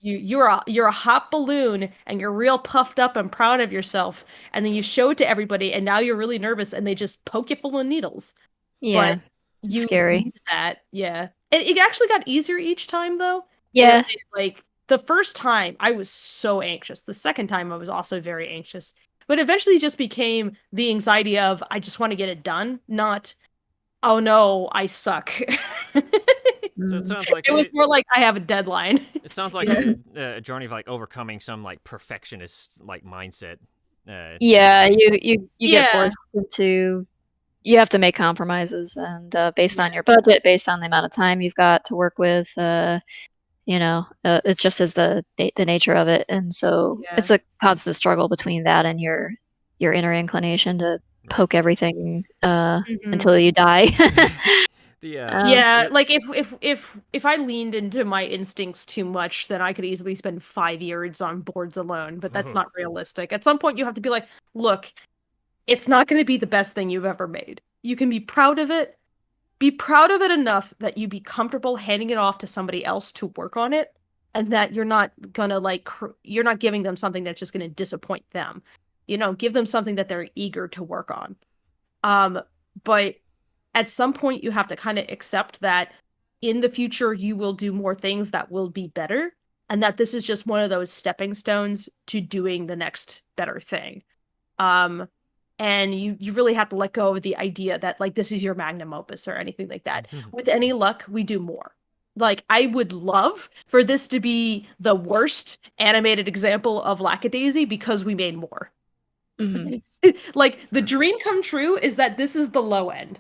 You're a hot balloon, and you're real puffed up and proud of yourself, and then you show it to everybody, and now you're really nervous, and they just poke you full of needles. Yeah, but scary. It actually got easier each time, though. Yeah. Like the first time I was so anxious. The second time I was also very anxious. But eventually it just became the anxiety of, I just want to get it done, not, oh no, I suck. So it sounds like it was more like I have a deadline. It sounds like a journey of like overcoming some like perfectionist like mindset. You get forced into. You have to make compromises, and based on your budget, based on the amount of time you've got to work with, it's just as the nature of it, and so it's a constant struggle between that and your inner inclination to poke everything until you die. Like if I leaned into my instincts too much, then I could easily spend 5 years on boards alone, but that's not realistic. At some point you have to be like, look, it's not going to be the best thing you've ever made. You can be proud of it. Be proud of it enough that you be comfortable handing it off to somebody else to work on it, and that you're not gonna like you're not giving them something that's just going to disappoint them. Give them something that they're eager to work on. But at some point you have to kind of accept that in the future you will do more things that will be better, and that this is just one of those stepping stones to doing the next better thing. And you really have to let go of the idea that like this is your magnum opus or anything like that. With any luck, we do more. Like, I would love for this to be the worst animated example of Lackadaisy because we made more. Like, the dream come true is that this is the low end.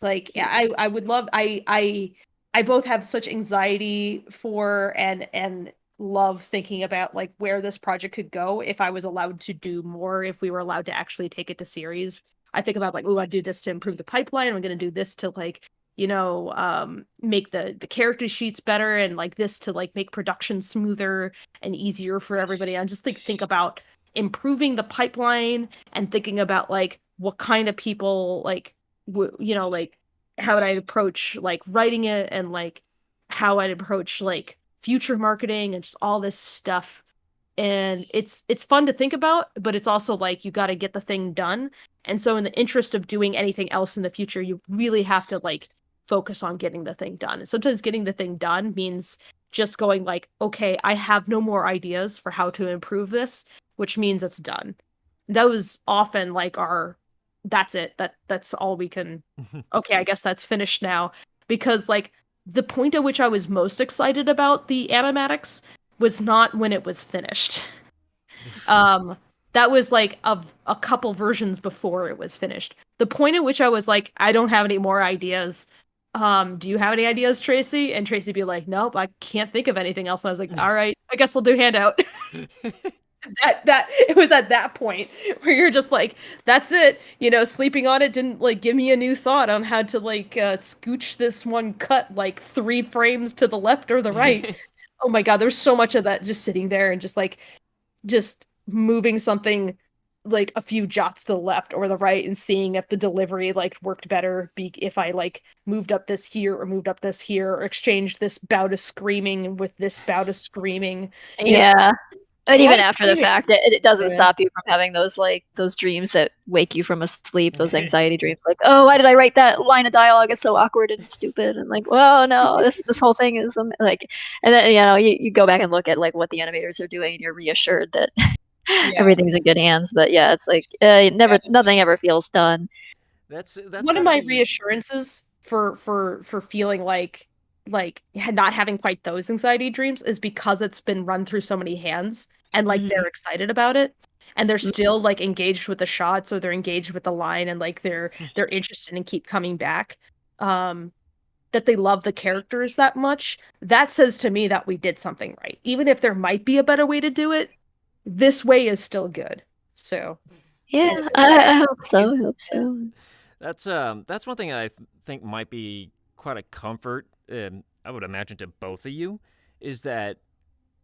Like, I would love, I I both have such anxiety for and love thinking about like where this project could go if I was allowed to do more, if we were allowed to actually take it to series. I think about like, oh, I'd do this to improve the pipeline. I'm gonna do this to like, make the character sheets better, and like this to like make production smoother and easier for everybody. I just think about improving the pipeline and thinking about like what kind of people like like how would I approach like writing it, and like how I'd approach like future marketing and just all this stuff. And it's fun to think about, but it's also like you got to get the thing done. And so in the interest of doing anything else in the future, you really have to like focus on getting the thing done. And sometimes getting the thing done means just going like, okay, I have no more ideas for how to improve this, which means it's done. That was often like our that's it. That's all we can. Okay, I guess that's finished now. Because like the point at which I was most excited about the animatics was not when it was finished. That was like a couple versions before it was finished. The point at which I was like, I don't have any more ideas. Do you have any ideas, Tracy? And Tracy be like, nope, I can't think of anything else. And I was like, all right, I guess I'll do handout. that it was at that point where you're just like, that's it, sleeping on it didn't like give me a new thought on how to like scooch this one cut like 3 frames to the left or the right. Oh my god, there's so much of that just sitting there and just moving something like a few jots to the left or the right and seeing if the delivery like worked better if I like moved up this here or moved up this here or exchanged this bout of screaming with this bout of screaming. Yeah. And even after the screaming. fact, it doesn't Yeah. stop you from having those dreams that wake you from a sleep, those anxiety dreams. Like, oh, why did I write that line of dialogue? It's so awkward and stupid. And like, well, no, this whole thing is like, and then you go back and look at like what the animators are doing, and you're reassured that everything's in good hands. But yeah, it's like nothing ever feels done. That's one of my reassurances for feeling like not having quite those anxiety dreams is because it's been run through so many hands and like they're excited about it and they're still like engaged with the shots or they're engaged with the line and like they're interested and keep coming back, that they love the characters that much. That says to me that we did something right. Even if there might be a better way to do it, this way is still good. So yeah, I hope so. I hope so. That's one thing I think might be quite a comfort, I would imagine, to both of you, is that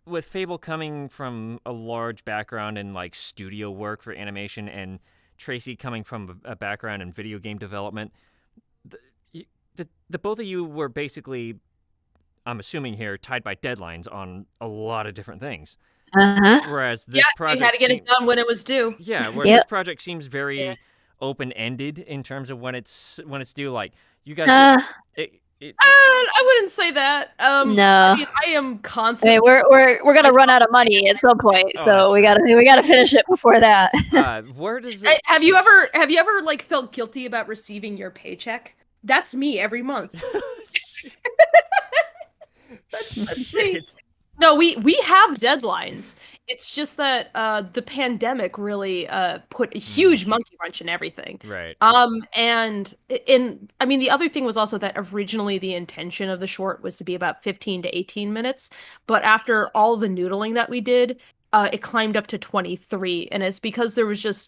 with Fable coming from a large background in like studio work for animation and Tracy coming from a background in video game development, the both of you were basically, I'm assuming here, tied by deadlines on a lot of different things. Whereas this project, we had to get it done when it was due. Yeah, whereas this project seems very open-ended in terms of when it's due. Like you guys, I wouldn't say that. No, I am constantly. We're gonna run out of money at some point, so we gotta finish it before that. Where does it... Have you ever like felt guilty about receiving your paycheck? That's me every month. That's me. No, we have deadlines. It's just that the pandemic really put a huge monkey wrench in everything. Right. And I mean, the other thing was also that originally the intention of the short was to be about 15 to 18 minutes, but after all the noodling that we did, it climbed up to 23, and it's because there was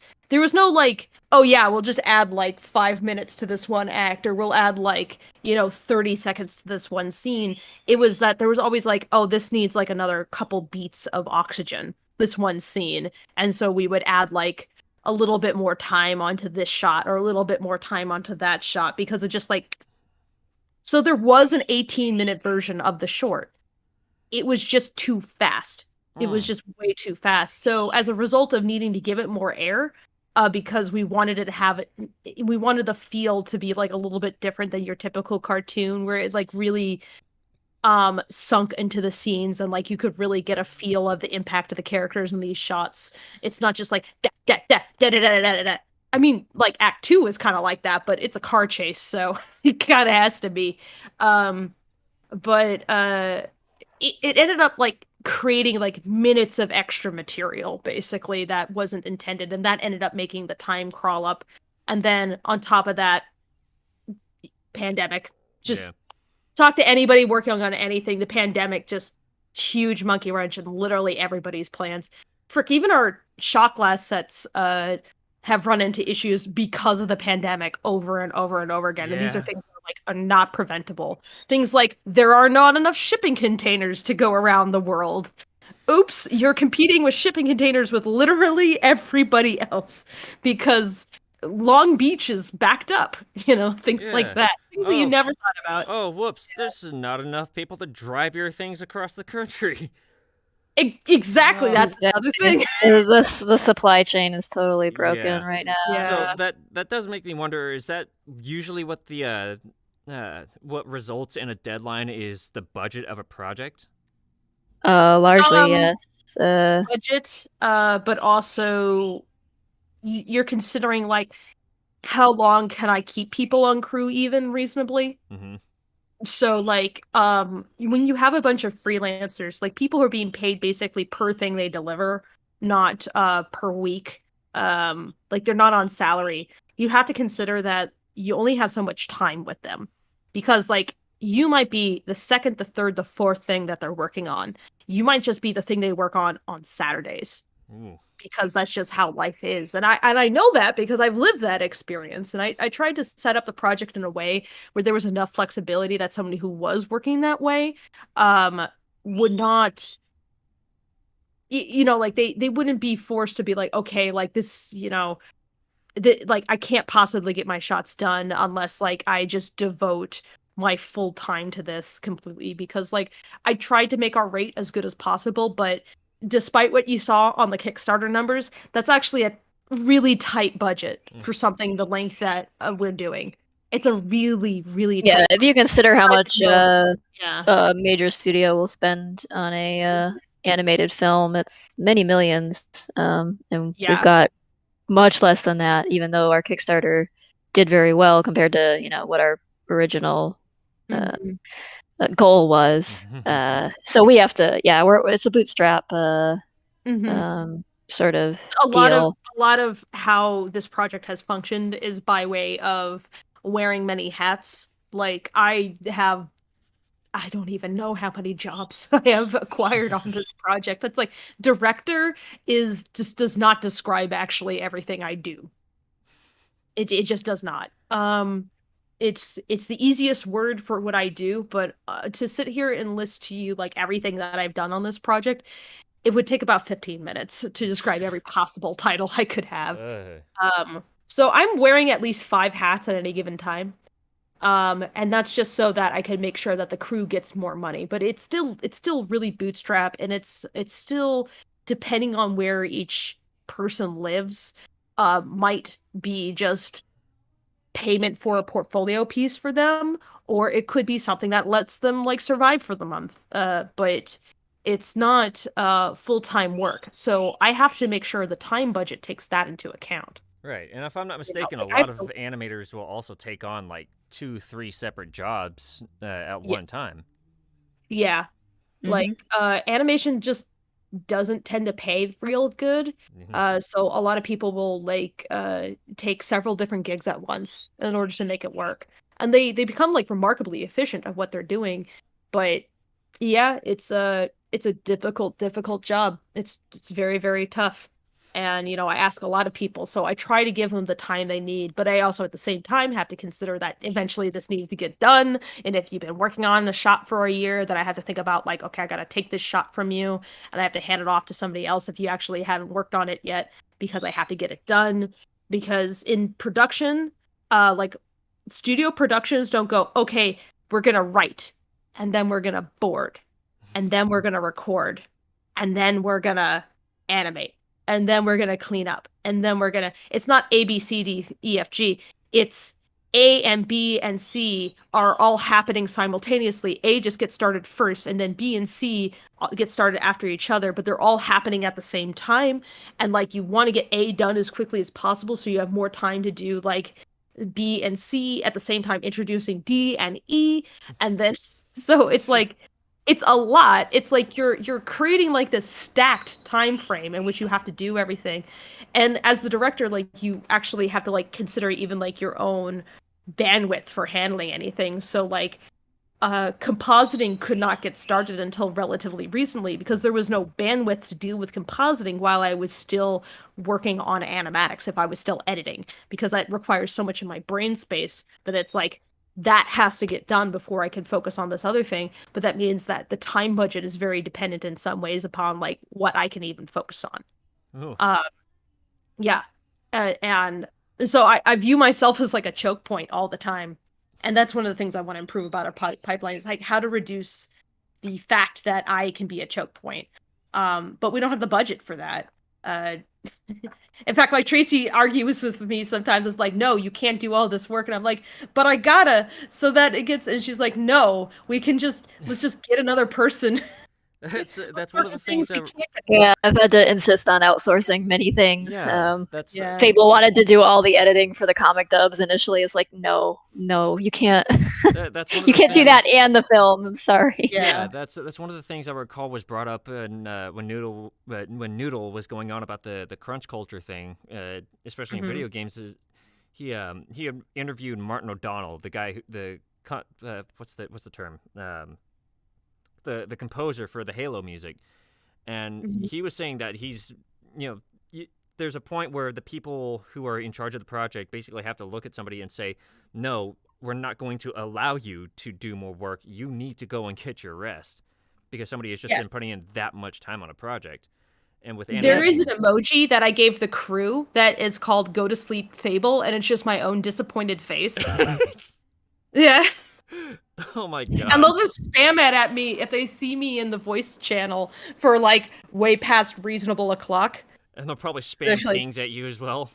no like, oh yeah, we'll just add like 5 minutes to this one act, or we'll add like 30 seconds to this one scene. It was that there was always like, oh, this needs like another couple beats of oxygen, this one scene, and so we would add like a little bit more time onto this shot or a little bit more time onto that shot, because it just like, so there was an 18-minute version of the short. It was just too fast. It was just way too fast. So as a result of needing to give it more air, because we wanted it to have it, we wanted the feel to be like a little bit different than your typical cartoon, where it like really sunk into the scenes and like you could really get a feel of the impact of the characters in these shots. It's not just like da da da da da da da da. I mean, like Act 2 is kind of like that, but it's a car chase, so it kind of has to be. But it ended up like creating like minutes of extra material basically that wasn't intended, and that ended up making the time crawl up. And then on top of that, pandemic just talk to anybody working on anything. The pandemic just huge monkey wrench in literally everybody's plans. Frick, even our shot glass sets have run into issues because of the pandemic over and over and over again. And these are things that are not preventable. Things like there are not enough shipping containers to go around the world. Oops, you're competing with shipping containers with literally everybody else because Long Beach is backed up, things like that. Things that you never thought about. Oh, whoops, there's not enough people to drive your things across the country. Exactly, that's the other thing. The supply chain is totally broken right now. So that does make me wonder, is that usually what the what results in a deadline is the budget of a project? Largely, yes. Budget, but also you're considering like how long can I keep people on crew even reasonably? Mm-hmm. So like when you have a bunch of freelancers, like people who are being paid basically per thing they deliver, not per week. Like they're not on salary. You have to consider that you only have so much time with them because like you might be the second, the third, the fourth thing that they're working on. You might just be the thing they work on Saturdays. Ooh. Because that's just how life is. And I know that because I've lived that experience. And I tried to set up the project in a way where there was enough flexibility that somebody who was working that way would not like they wouldn't be forced to be like, okay, like this, like I can't possibly get my shots done unless like I just devote my full time to this completely because like I tried to make our rate as good as possible, but despite what you saw on the Kickstarter numbers, that's actually a really tight budget for something the length that we're doing. It's a really, really tight if you consider how much a major studio will spend on a animated film, it's many millions, and we've got much less than that. Even though our Kickstarter did very well compared to what our original goal was. So we have to, it's a bootstrap sort of deal. A lot of how this project has functioned is by way of wearing many hats. Like I don't even know how many jobs I have acquired on this project. It's like director does not describe actually everything I do. It just does not. It's the easiest word for what I do, but to sit here and list to you like everything that I've done on this project, it would take about 15 minutes to describe every possible title I could have. So I'm wearing at least 5 hats at any given time. And that's just so that I can make sure that the crew gets more money. But it's still really bootstrap, and it's still depending on where each person lives, might be just payment for a portfolio piece for them, or it could be something that lets them like survive for the month. But it's not full-time work. So I have to make sure the time budget takes that into account. Right. And if I'm not mistaken, a lot of animators will also take on like 2-3 separate jobs at one time. Yeah. Like animation just doesn't tend to pay real good. So a lot of people will like take several different gigs at once in order to make it work. And they become like remarkably efficient at what they're doing. But yeah, it's a difficult job. It's very, very tough. And, I ask a lot of people, so I try to give them the time they need, but I also at the same time have to consider that eventually this needs to get done. And if you've been working on a shot for a year, then I have to think about like, okay, I got to take this shot from you and I have to hand it off to somebody else if you actually haven't worked on it yet, because I have to get it done. Because in production, like studio productions don't go, okay, we're going to write and then we're going to board and then we're going to record and then we're going to animate. And then we're going to clean up. And then we're going to... It's not A, B, C, D, E, F, G. It's A and B and C are all happening simultaneously. A just gets started first, and then B and C get started after each other, but they're all happening at the same time. And, like, you want to get A done as quickly as possible so you have more time to do, like, B and C at the same time, introducing D and E. And then... So it's like... It's a lot. It's like you're creating like this stacked time frame in which you have to do everything. And as the director, like you actually have to like consider even like your own bandwidth for handling anything. So like compositing could not get started until relatively recently because there was no bandwidth to deal with compositing while I was still working on animatics if I was still editing, because that requires so much in my brain space that it's like that has to get done before I can focus on this other thing. But that means that the time budget is very dependent in some ways upon like what I can even focus on. Ooh. Yeah. And so I view myself as like a choke point all the time. And that's one of the things I want to improve about our pipeline is like how to reduce the fact that I can be a choke point. But we don't have the budget for that. In fact, like Tracy argues with me sometimes. It's like, no, you can't do all this work. And I'm like, but I gotta, so that it gets, and she's like, no, let's just get another person. That's one of the things. Yeah, I've had to insist on outsourcing many things. Yeah, Fable wanted to do all the editing for the comic dubs initially. It's like, no, you can't. That's one of you can't do that things- and the film. I'm sorry. Yeah, that's one of the things I recall was brought up in, when Noodle was going on about the crunch culture thing, especially in video games. Is he interviewed Martin O'Donnell, the guy what's the term, the composer for the Halo music, and he was saying that he's there's a point where the people who are in charge of the project basically have to look at somebody and say, no, we're not going to allow you to do more work. You need to go and get your rest, because somebody has just been putting in that much time on a project. And with animation, there is an emoji that I gave the crew that is called "Go to Sleep Fable," and it's just my own disappointed face. Yeah. Oh my god. And they'll just spam it at me if they see me in the voice channel for like way past reasonable o'clock. And they'll probably spam pings at you as well.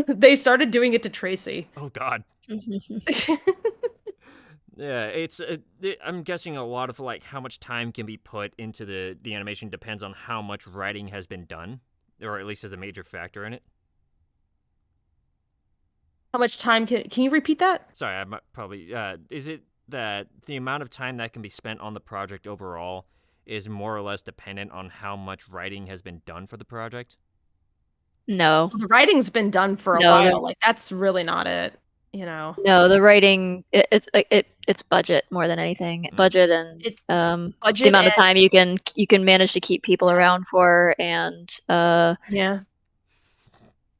They started doing it to Tracy. Oh god. Yeah, I'm guessing a lot of like how much time can be put into the animation depends on how much writing has been done, or at least as a major factor in it. How much time can you repeat that? Sorry, I might probably is it that the amount of time that can be spent on the project overall is more or less dependent on how much writing has been done for the project? No. The writing's been done for a while. Like that's really not it, No, the writing it's budget more than anything. Budget and the amount of time you can manage to keep people around for, and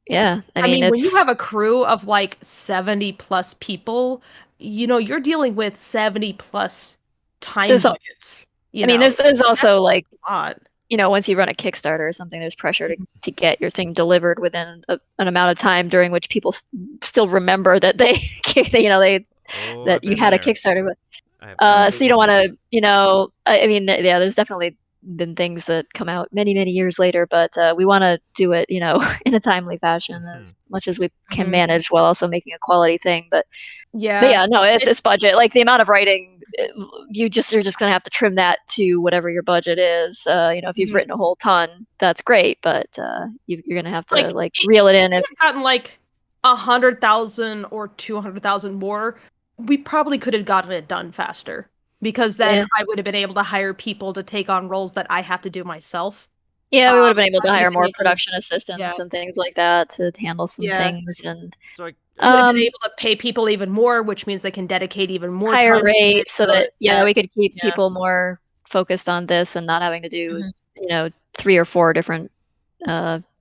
yeah, I mean when you have a crew of like 70 plus people, you're dealing with 70 plus time budgets. There's also like once you run a Kickstarter or something, there's pressure to get your thing delivered within an amount of time during which people still remember that that you had a Kickstarter. But so you don't want to, there's definitely been things that come out many years later, but we want to do it in a timely fashion as much as we can manage, while also making a quality thing. But it's budget. Like the amount of writing, you're just gonna have to trim that to whatever your budget is. If you've written a whole ton, that's great, but you're gonna have to reel it in. If gotten like 100,000 or 200,000 more, we probably could have gotten it done faster. Because then I would have been able to hire people to take on roles that I have to do myself. Yeah, we would have been able to hire more production assistants and things like that to handle some things. And so we would have been able to pay people even more, which means they can dedicate even more higher time rates, so that we could keep people more focused on this and not having to do 3 or 4 different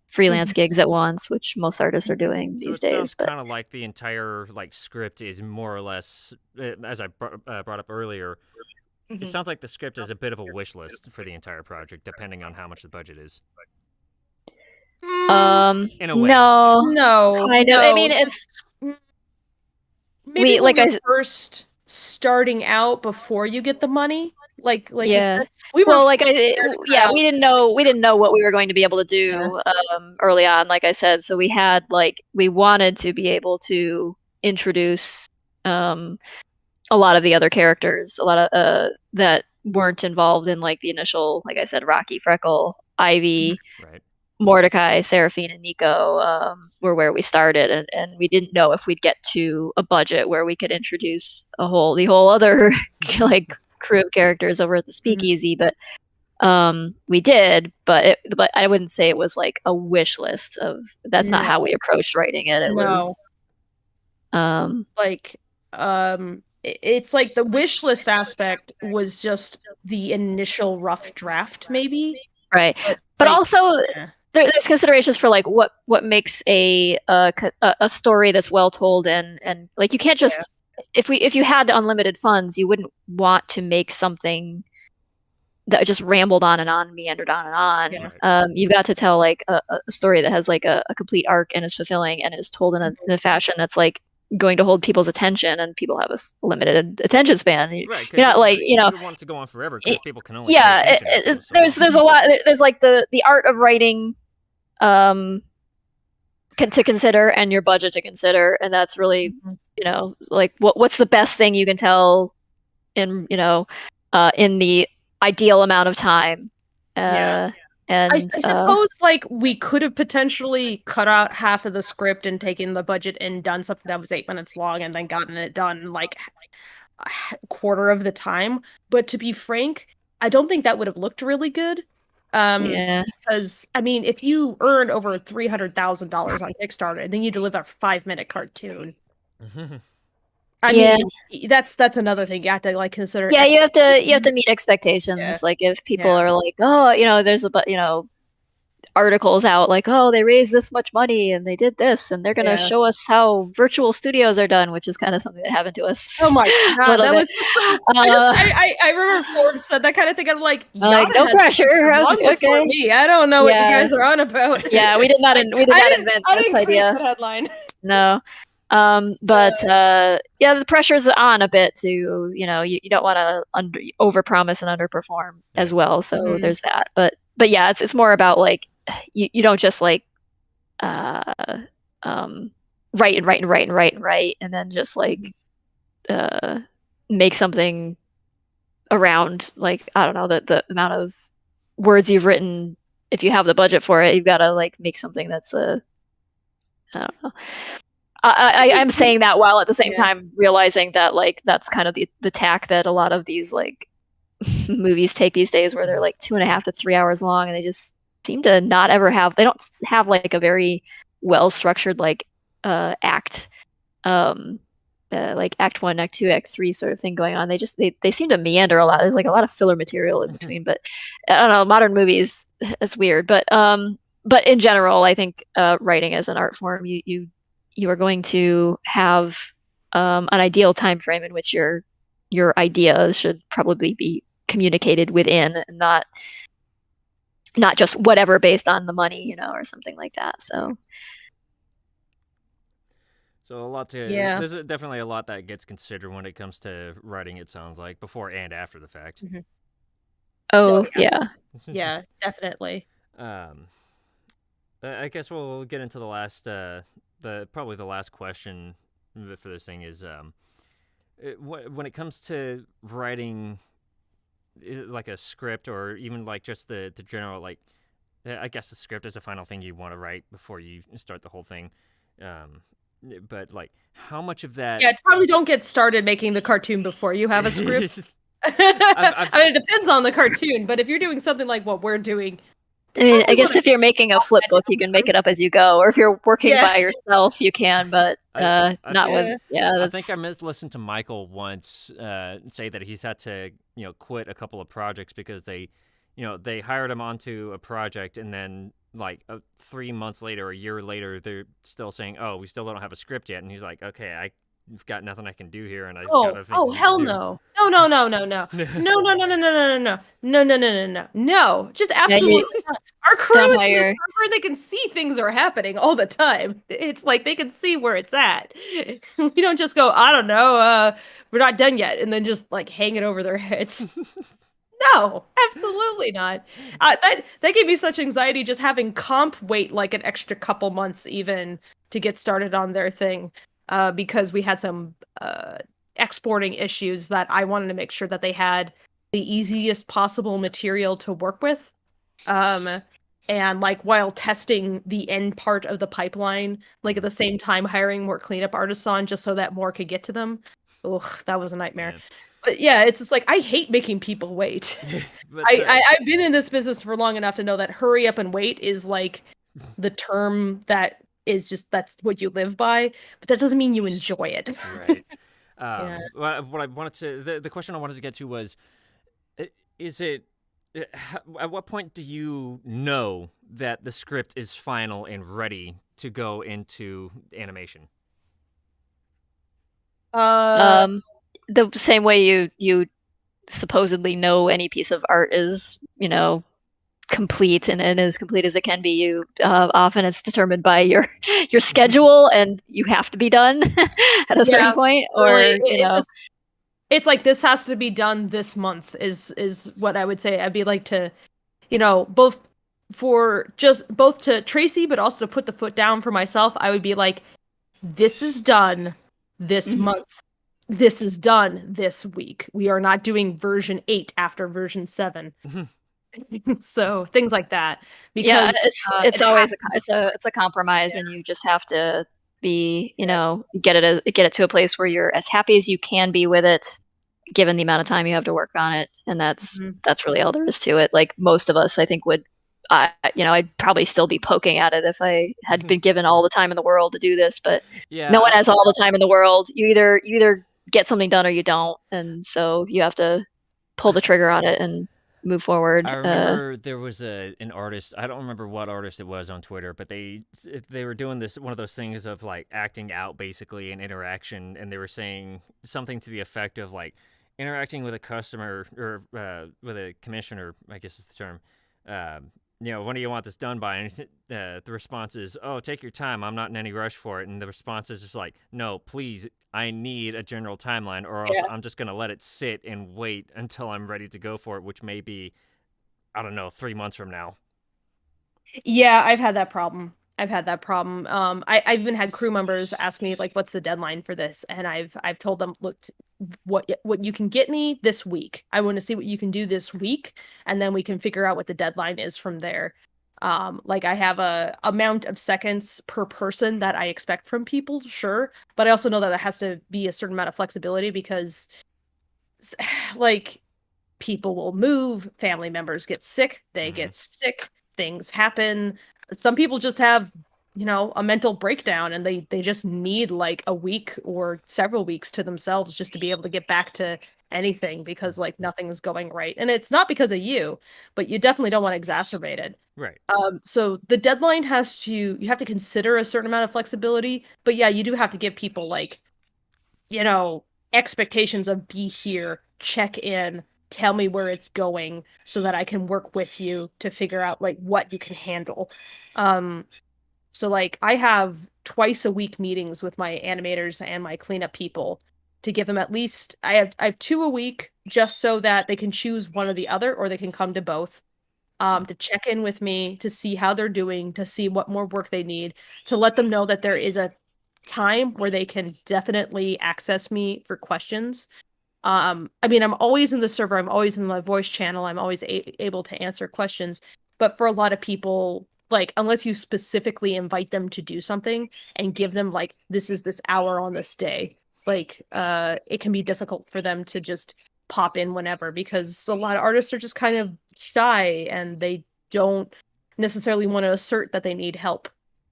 freelance gigs at once, which most artists are doing these days. Sounds kind of like the entire script is more or less, as I brought up earlier. It sounds like the script is a bit of a wish list for the entry project, depending on how much the budget is. In a way. No. Kind of. I mean, it's maybe when we're first starting out before you get the money. We didn't know what we were going to be able to do early on, like I said. So we had we wanted to be able to introduce a lot of the other characters, a lot of that weren't involved in the initial, like I said, Rocky, Freckle, Ivy, right. Mordecai, Seraphine, and Nico were where we started, and we didn't know if we'd get to a budget where we could introduce the whole other crew of characters over at the Speakeasy, but we did. But I wouldn't say it was a wish list of. That's not how we approached writing it. It was it's like the wish list aspect was just the initial rough draft, maybe. Right. But like, also there's considerations for like what makes a story that's well told, and like you can't just if you had unlimited funds, you wouldn't want to make something that just rambled on and on, meandered on and on. Yeah. You've got to tell like a story that has like a complete arc and is fulfilling and is told in a fashion that's like going to hold people's attention, and people have a limited attention span. Right, you're not like, you don't want it to go on forever because people can only yeah, pay attention there's a lot. There's like the art of writing to consider, and your budget to consider, and that's really like what's the best thing you can tell in in the ideal amount of time. And I suppose like we could have potentially cut out half of the script and taken the budget and done something that was 8 minutes long and then gotten it done like a quarter of the time. But to be frank, I don't think that would have looked really good. Because I mean, if you earn over $300,000 on Kickstarter and then you deliver a 5-minute cartoon, I mean, that's another thing you have to like consider. Yeah, you have to meet expectations. Yeah. Like if people are like, oh, there's articles out like, oh, they raised this much money and they did this and they're gonna show us how virtual studios are done, which is kind of something that happened to us. Oh my god, that was so. I remember Forbes said that kind of thing. I'm like, no pressure. Okay, me. I don't know what you guys are on about. Yeah, we did not invent this idea. Headline. No. But the pressure's on a bit to, you don't want to overpromise and underperform as well. So there's that. But yeah, it's more about like you don't just like write and then just like make something around like, I don't know, the amount of words you've written. If you have the budget for it, you've got to like make something that's I don't know. I'm saying that while at the same time realizing that like that's kind of the tack that a lot of these like movies take these days, where they're like 2.5 to 3 hours long, and they just seem to not ever have. They don't have like a very well structured like act, like Act 1, Act 2, Act 3 sort of thing going on. They seem to meander a lot. There's like a lot of filler material in between. But I don't know, modern movies is weird. But in general, I think writing as an art form, you are going to have an ideal time frame in which your idea should probably be communicated within, and not just whatever based on the money, or something like that. So a lot there's definitely a lot that gets considered when it comes to writing, it sounds like, before and after the fact. Oh yeah. Yeah, definitely. I guess we'll get into the last probably the last question for this thing is when it comes to writing like a script, or even like just the general, like I guess the script is the final thing you want to write before you start the whole thing, but like how much of that probably don't get started making the cartoon before you have a script. I mean, it depends on the cartoon, but if you're doing something like what we're doing, I mean, I guess if you're making a flip book, you can make it up as you go, or if you're working by yourself, you can, but not with. Yeah, I think I listened to Michael once say that he's had to quit a couple of projects because they hired him onto a project, and then like 3 months later, a year later, they're still saying, "Oh, we still don't have a script yet," and he's like, "Okay, I've got nothing I can do here, and I've got other things to hell do." no. No. Just absolutely not. Our crew is in this where they can see things are happening all the time. It's like they can see where it's at. We don't just go, I don't know, we're not done yet, and then just like hang it over their heads. No, absolutely not. That gave me such anxiety just having comp wait like an extra couple months even to get started on their thing. Because we had some exporting issues that I wanted to make sure that they had the easiest possible material to work with. And like while testing the end part of the pipeline, like at the same time hiring more cleanup artists on just so that more could get to them. Ugh, that was a nightmare. Yeah. But yeah, it's just like, I hate making people wait. I've been in this business for long enough to know that hurry up and wait is like the term that is just, that's what you live by, but that doesn't mean you enjoy it. Right. Yeah. What I wanted to the question I wanted to get to was, is it at what point do you know that the script is final and ready to go into animation? Uh, The same way you supposedly know any piece of art is, complete and as complete as it can be. You often it's determined by your schedule, and you have to be done at a certain yeah, point, really, or it's just it's like this has to be done this month is what I would say. I'd be like to, both both to Tracy, but also to put the foot down for myself. I would be like, this is done this Mhm. month. This is done this week. We are not doing version 8 after version 7. So things like that, Yeah, because it's it has always to it's a compromise, yeah, and you just have to be, yeah. get it to a place where you're as happy as you can be with it, given the amount of time you have to work on it, and Mhm. that's really all there is to it. Like most of us, I think would, I'd probably still be poking at it if I had been given all the time in the world to do this, but no one Yeah, has all the time in the world. You either get something done or you don't, and so you have to pull the trigger on it and move forward. I remember there was an artist. I don't remember what artist it was on Twitter, but they were doing this one of those things of like acting out basically an interaction, and they were saying something to the effect of like interacting with a customer or with a commissioner, I guess is the term. When do you want this done by? And the response is, "Oh, take your time. I'm not in any rush for it." And the response is just like, "No, please, I need a general timeline, or else Yeah. I'm just gonna let it sit and wait until I'm ready to go for it, which may be, I don't know, 3 months from now." Yeah, I've had that problem. I've had that problem. I've even had crew members ask me like, "What's the deadline for this?" And I've told them, "Look, what you can get me this week. I want to see what you can do this week, and then we can figure out what the deadline is from there." Like I have a amount of seconds per person that I expect from people, sure, but I also know that there has to be a certain amount of flexibility because, like, people will move, family members get sick, they Hmm. get sick, things happen. Some people just have, a mental breakdown and they just need like a week or several weeks to themselves just to be able to get back to anything because like nothing's going right. And it's not because of you, but you definitely don't want to exacerbate it. Right. So the deadline you have to consider a certain amount of flexibility, but yeah, you do have to give people like, you know, expectations of be here, check in, tell me where it's going so that I can work with you to figure out like what you can handle. Um so like I have twice a week meetings with my animators and my cleanup people to give them at least I have two a week just so that they can choose one or the other or they can come to both to check in with me, to see how they're doing, to see what more work they need, to let them know that there is a time where they can definitely access me for questions. I mean, I'm always in the server, I'm always in my voice channel, I'm always able to answer questions. But for a lot of people, like, unless you specifically invite them to do something and give them, like, this is this hour on this day, like, it can be difficult for them to just pop in whenever because a lot of artists are just kind of shy and they don't necessarily want to assert that they need help.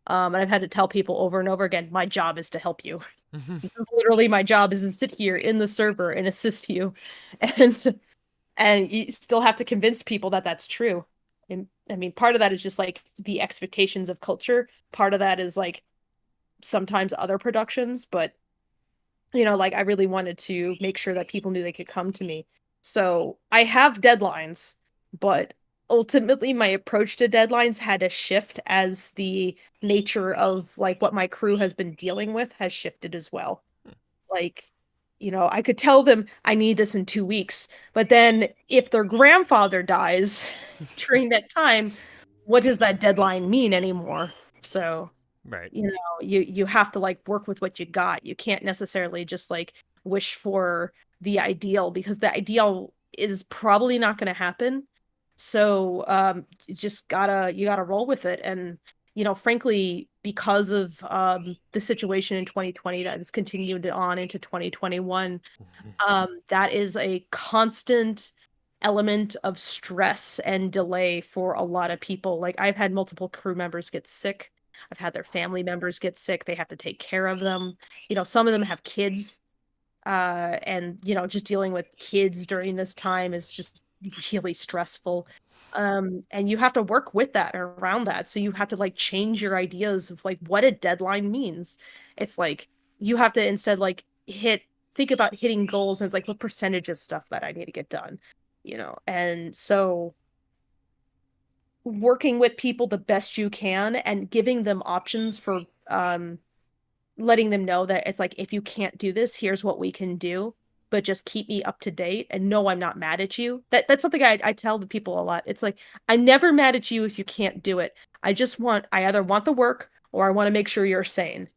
And I've had to tell people over and over again, my job is to help you. This is literally my job is to sit here in the server and assist you, and you still have to convince people that that's true. And I mean, part of that is just like the expectations of culture. Part of that is like sometimes other productions, but like I really wanted to make sure that people knew they could come to me. So I have deadlines, but ultimately my approach to deadlines had to shift as the nature of like what my crew has been dealing with has shifted as well. Like, I could tell them I need this in 2 weeks, but then if their grandfather dies during that time, what does that deadline mean anymore? So, Right. you have to like work with what you got. You can't necessarily just like wish for the ideal because the ideal is probably not going to happen. So you gotta roll with it. And frankly, because of the situation in 2020 that has continued on into 2021, that is a constant element of stress and delay for a lot of people. Like I've had multiple crew members get sick. I've had their family members get sick. They have to take care of them. Some of them have kids. And just dealing with kids during this time is just really stressful. And you have to work with that or around that. So you have to like change your ideas of like what a deadline means. It's like you have to instead like think about hitting goals, and it's like what percentage of stuff that I need to get done, And so working with people the best you can and giving them options for letting them know that it's like, if you can't do this, here's what we can do, but just keep me up to date and no, I'm not mad at you. That's something I tell the people a lot. It's like, I'm never mad at you if you can't do it. I either want the work or I want to make sure you're sane.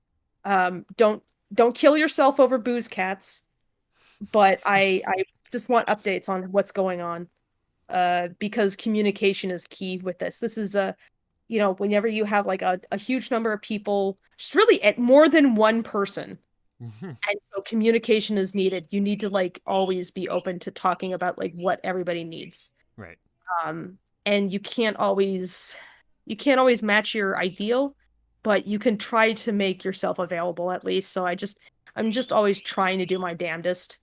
Don't kill yourself over booze cats, but I just want updates on what's going on. Because communication is key with this. This is whenever you have like a huge number of people, just really at more than one person. And so communication is needed. You need to like always be open to talking about like what everybody needs. Right. And you can't always match your ideal, but you can try to make yourself available at least. So I'm just always trying to do my damnedest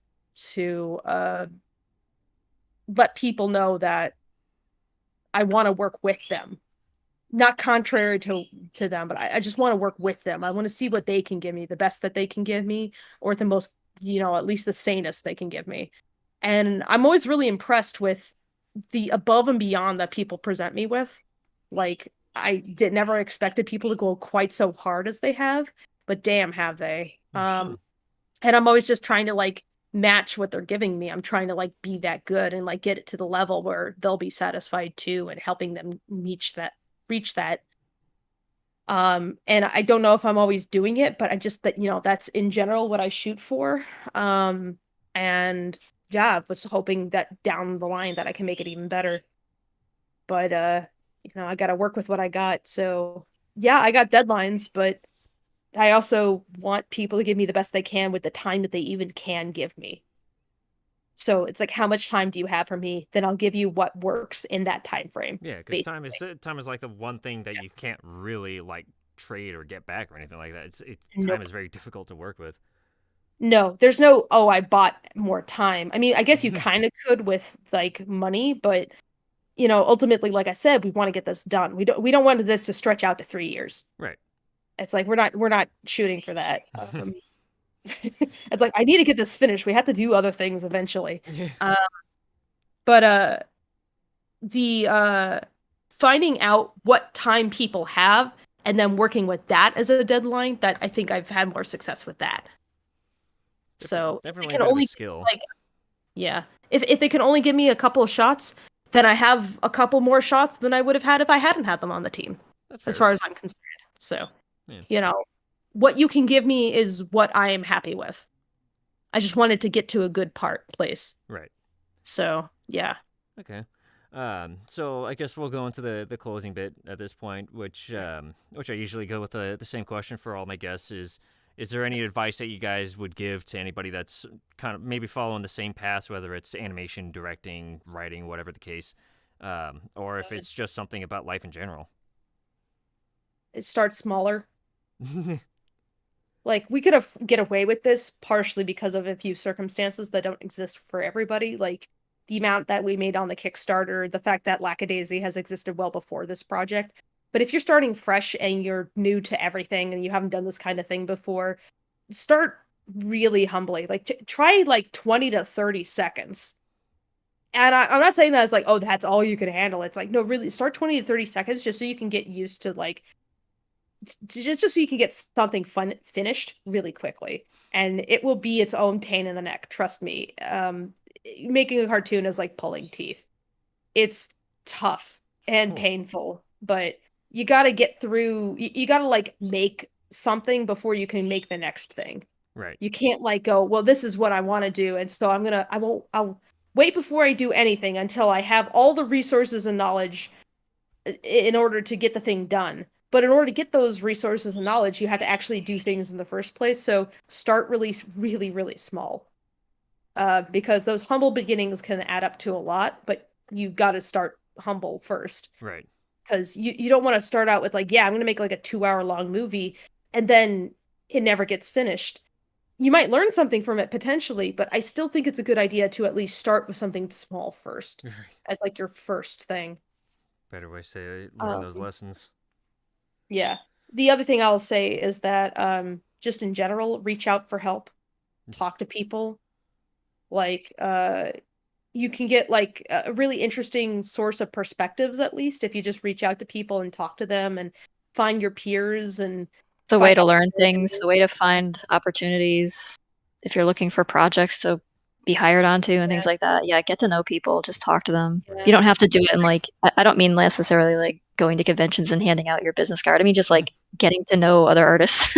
to let people know that I want to work with them. Not contrary to them, but I just want to work with them. I want to see what they can give me, the best that they can give me, or the most, at least the sanest they can give me. And I'm always really impressed with the above and beyond that people present me with. Like, never expected people to go quite so hard as they have, but damn, have they. And I'm always just trying to like match what they're giving me. I'm trying to like be that good and like get it to the level where they'll be satisfied too, and helping them reach that. And I don't know if I'm always doing it, but I just that's in general what I shoot for. And yeah, I was hoping that down the line that I can make it even better. But I got to work with what I got. So yeah, I got deadlines, but I also want people to give me the best they can with the time that they even can give me. So it's like, how much time do you have for me? Then I'll give you what works in that time frame. Yeah, because time is like the one thing that you can't really like trade or get back or anything like that. Time is very difficult to work with. No, there's no, oh, I bought more time. I mean, I guess you kind of could with like money, but ultimately, like I said, we want to get this done. We don't want this to stretch out to 3 years. Right. It's like we're not shooting for that. It's like, I need to get this finished. We have to do other things eventually. But the finding out what time people have and then working with that as a deadline, that I think I've had more success with that. So definitely can only skill. Like, yeah, if they can only give me a couple of shots, then I have a couple more shots than I would have had if I hadn't had them on the team. As far as I'm concerned. So, what you can give me is what I am happy with. I just wanted to get to a good place. Right. So, yeah. Okay. So I guess we'll go into the closing bit at this point, which I usually go with the same question for all my guests is there any advice that you guys would give to anybody that's kind of maybe following the same path, whether it's animation, directing, writing, whatever the case, or if it's just something about life in general? It starts smaller. Like, we could get away with this partially because of a few circumstances that don't exist for everybody. Like, the amount that we made on the Kickstarter, the fact that Lackadaisy has existed well before this project. But if you're starting fresh and you're new to everything and you haven't done this kind of thing before, start really humbly. Like, try like 20 to 30 seconds. And I'm not saying that as like, oh, that's all you can handle. It's like, no, really, start 20 to 30 seconds just so you can get used to like, just so you can get something fun finished really quickly. And it will be its own pain in the neck, trust me. Making a cartoon is like pulling teeth. It's tough and painful, but you got to get through. You got to like make something before you can make the next thing. Right. You can't like go, well, this is what I want to do, and so I'll wait before I do anything until I have all the resources and knowledge in order to get the thing done. But in order to get those resources and knowledge, you have to actually do things in the first place. So start really, really, really small. Because those humble beginnings can add up to a lot, but you got to start humble first. Right. Because you don't want to start out with like, yeah, I'm going to make like a 2-hour long movie, and then it never gets finished. you might learn something from it potentially, but I still think it's a good idea to at least start with something small first, Right. as like your first thing. Better way to say it, learn those Um, lessons. yeah. The other thing I'll say is that just in general, reach out for help, talk to people. Like you can get like a really interesting source of perspectives at least if you just reach out to people and talk to them and find your peers and The find way to out learn what they're things, the doing. way to find opportunities. If you're looking for projects to be hired onto and things Yeah, like that, yeah, get to know people, just talk to them. Right. You yeah. don't have to do it in like, I don't mean necessarily like going to conventions and handing out your business card. I mean just like getting to know other artists,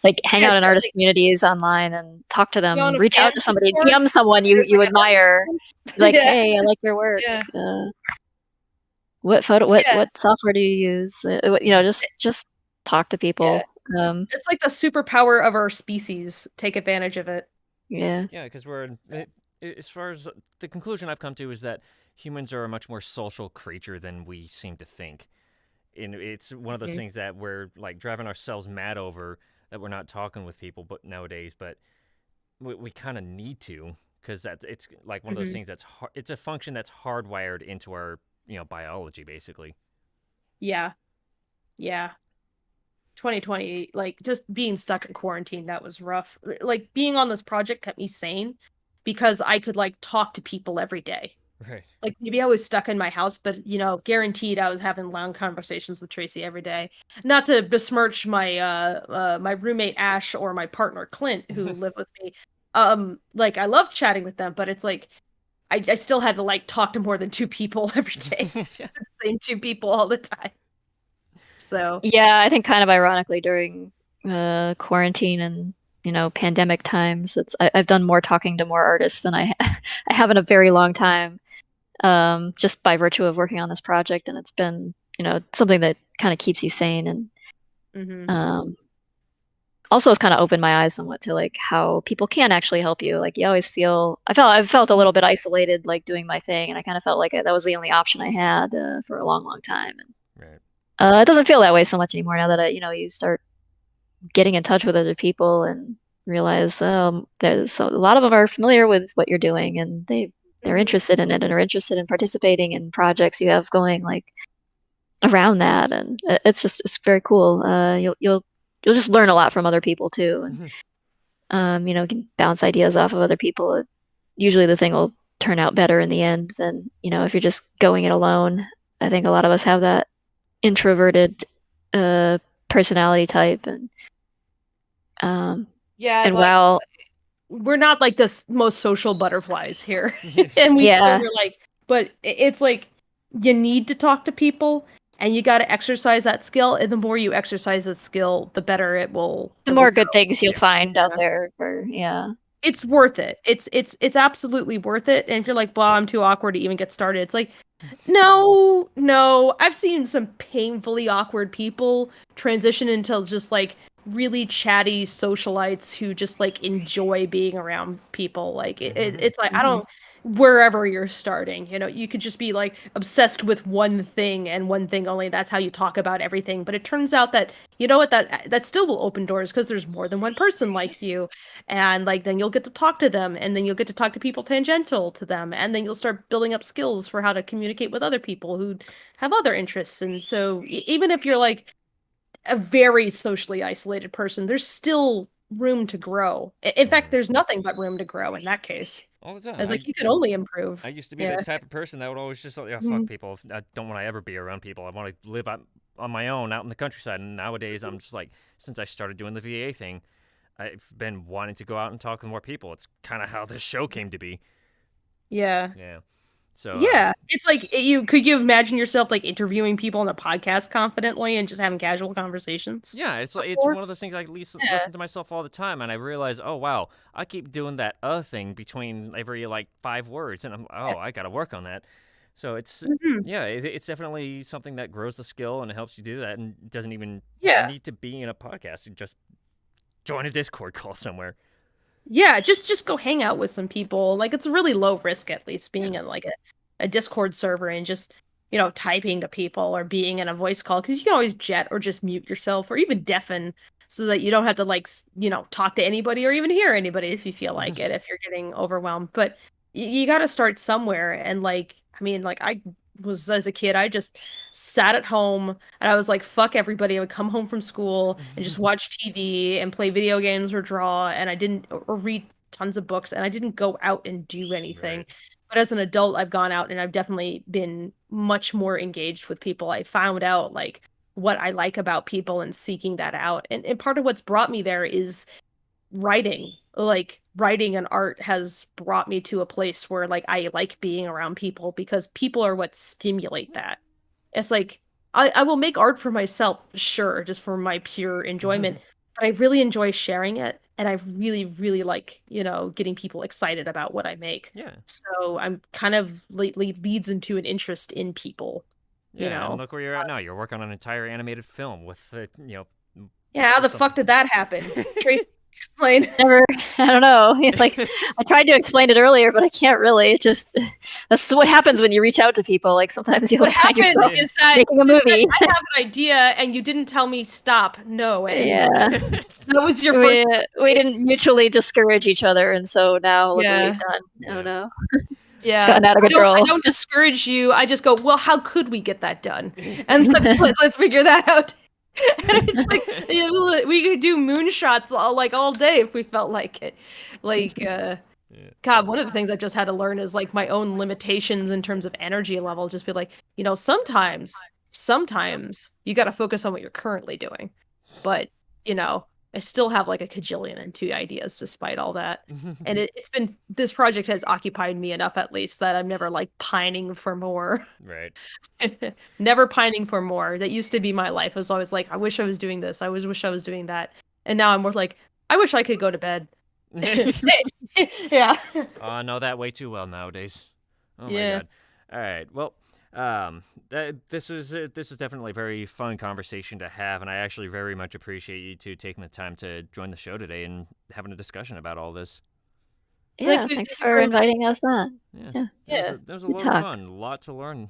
like hang Yeah, out in sure, artist like communities online and talk to be on them, a reach fan out to somebody, Discord. DM someone There's you like an art admire, one. like, Yeah, hey, I like your work. yeah, What yeah, what software do you use? Just talk to yeah. people. It's like the superpower of our species. Take advantage of it. Yeah. Yeah, because as far as the conclusion I've come to is that humans are a much more social creature than we seem to think. And it's one of those Mhm. things that we're like driving ourselves mad over that we're not talking with people, but nowadays, but we kind of need to because it's like one of those Mhm. things it's a function that's hardwired into our biology basically. Yeah, yeah. 2020, like just being stuck in quarantine, that was rough. Like being on this project kept me sane because I could like talk to people every day. Right. Like maybe I was stuck in my house, but guaranteed I was having long conversations with Tracy every day. Not to besmirch my roommate Ash or my partner Clint who live with me. Like I love chatting with them, but it's like I still had to like talk to more than two people every day. Yeah. The same two people all the time. So Yeah, I think kind of ironically during quarantine and pandemic times, I've done more talking to more artists than I have in a very long time, just by virtue of working on this project, and it's been something that kind of keeps you sane and mhm. um, also has kind of opened my eyes somewhat to like how people can actually help you. Like you always I've felt a little bit isolated, like doing my thing, and I kind of felt like that was the only option I had for a long, long time. And Right. it doesn't feel that way so much anymore now that you start getting in touch with other people and realize there's a lot of them are familiar with what you're doing and they're Mhm. interested in it and are interested in participating in projects you have going like around that, and it's very cool. You'll just learn a lot from other people too, and Mhm. you can bounce ideas off of other people. Usually the thing will turn out better in the end than if you're just going it alone. I think a lot of us have that introverted uh personality type, um Yeah, and like while we're not like the most social butterflies here. And we still yeah, are like, but it's like you need to talk to people and you got to exercise that skill. And the more you exercise that skill, the better it will the it will more good go. things you'll find out Yeah. there for yeah. It's worth it. It's absolutely worth it. And if you're like, blah, I'm too awkward to even get started, it's like, no, no. I've seen some painfully awkward people transition into just like really chatty socialites who just like enjoy being around people. Like it's like I Mhm. don't wherever you're starting, you could just be like obsessed with one thing and one thing only. That's how you talk about everything. But it turns out that you know what that still will open doors because there's more than one person like you, and like then you'll get to talk to them, and then you'll get to talk to people tangential to them, and then you'll start building up skills for how to communicate with other people who have other interests. And so even if you're like a very socially isolated person, there's still room to grow. In fact, Right. there's nothing but room to grow in that case. All the time. As like you can only improve. I used to be the Yeah. type of person that would always just like, yeah, fuck Mhm. people. I don't want to ever be around people. I want to live on my own out in the countryside. And nowadays, I'm just like, since I started doing the VA thing, I've been wanting to go out and talk with more people. It's kind of how this show came to be. Yeah. Yeah. So, Yeah. It's like you imagine yourself like interviewing people on a podcast confidently and just having casual conversations yeah, it's like it's before? one of those things I Yeah. listen to myself all the time, and I realize, oh wow, I keep doing that thing between every like 5 words, and I got to work on that. So Mhm. yeah, it's definitely something that grows the skill and it helps you do that, and doesn't even Yeah. need to be in a podcast. You just join a Discord call somewhere. Yeah, just go hang out with some people. Like it's really low risk at least Yeah. being in like a Discord server and just, typing to people or being in a voice call because you can always jet or just mute yourself or even deafen so that you don't have to like talk to anybody or even hear anybody if you feel like it, if you're getting overwhelmed. But you got to start somewhere. And like, I mean, like I was as a kid, I just sat at home and I was like, fuck everybody. I would come home from school and just watch TV and play video games or draw, and I didn't or read tons of books, and I didn't go out and do anything. Right. But as an adult, I've gone out and I've definitely been much more engaged with people. I found out like what I like about people and seeking that out. And part of what's brought me there is writing. Like writing and art has brought me to a place where like I like being around people, because people are what stimulate that. It's like I will make art for myself, sure, just for my pure enjoyment, but I really enjoy sharing it, and I really, really like, getting people excited about what I make. Yeah. So I'm kind of lately leads into an interest in people, Yeah, and look where you're at now. You're working on an entire animated film with, Yeah, how the something. fuck did that happen? Trace, explain. Never, I don't know. It's like I tried to explain it earlier, but I can't really. It just that's what happens when you reach out to people. Like sometimes you'll What find happened yourself is that making a movie. I have an idea and you didn't tell me stop. No, Yeah, that was your first. we didn't mutually discourage each other, and so now look what Yeah. we've done. Yeah. Oh no, Yeah, it's gotten out of I control. don't discourage you. I just go, well, how could we get that done? And let's figure that out. And it's like we could do moonshots all day if we felt like it. Like, God, one of the things I've just had to learn is like my own limitations in terms of energy level. Just be like, sometimes you got to focus on what you're currently doing. But, I still have like a cajillion and two ideas despite all that. And this project has occupied me enough, at least, that I'm never like pining for more. Right. Never pining for more. That used to be my life. I was always like, I wish I was doing this. I always wish I was doing that. And now I'm more like, I wish I could go to bed. Yeah. Oh, I know that way too well nowadays. Oh my Yeah. God. All right. Well, this was definitely a very fun conversation to have, and I actually very much appreciate you two taking the time to join the show today and having a discussion about all this. Yeah, Like, thanks for inviting us on. Yeah. That was a Good lot talk. of fun, a lot to learn.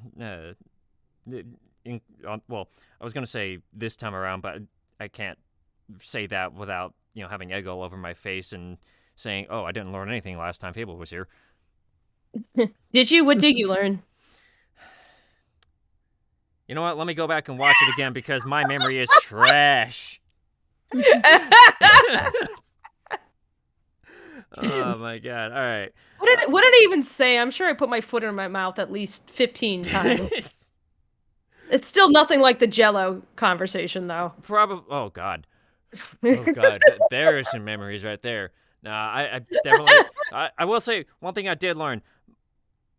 Well, I was gonna say this time around, but I can't say that without having egg all over my face and saying, "Oh, I didn't learn anything last time Fable was here." Did you? What did you learn? You know what? Let me go back and watch it again because my memory is trash. Oh my God! All right. What did I even say? I'm sure I put my foot in my mouth at least 15 times. It's still nothing like the Jello conversation, though. Probably. Oh God. Oh God. There are some memories right there. Nah, I definitely. I will say one thing I did learn.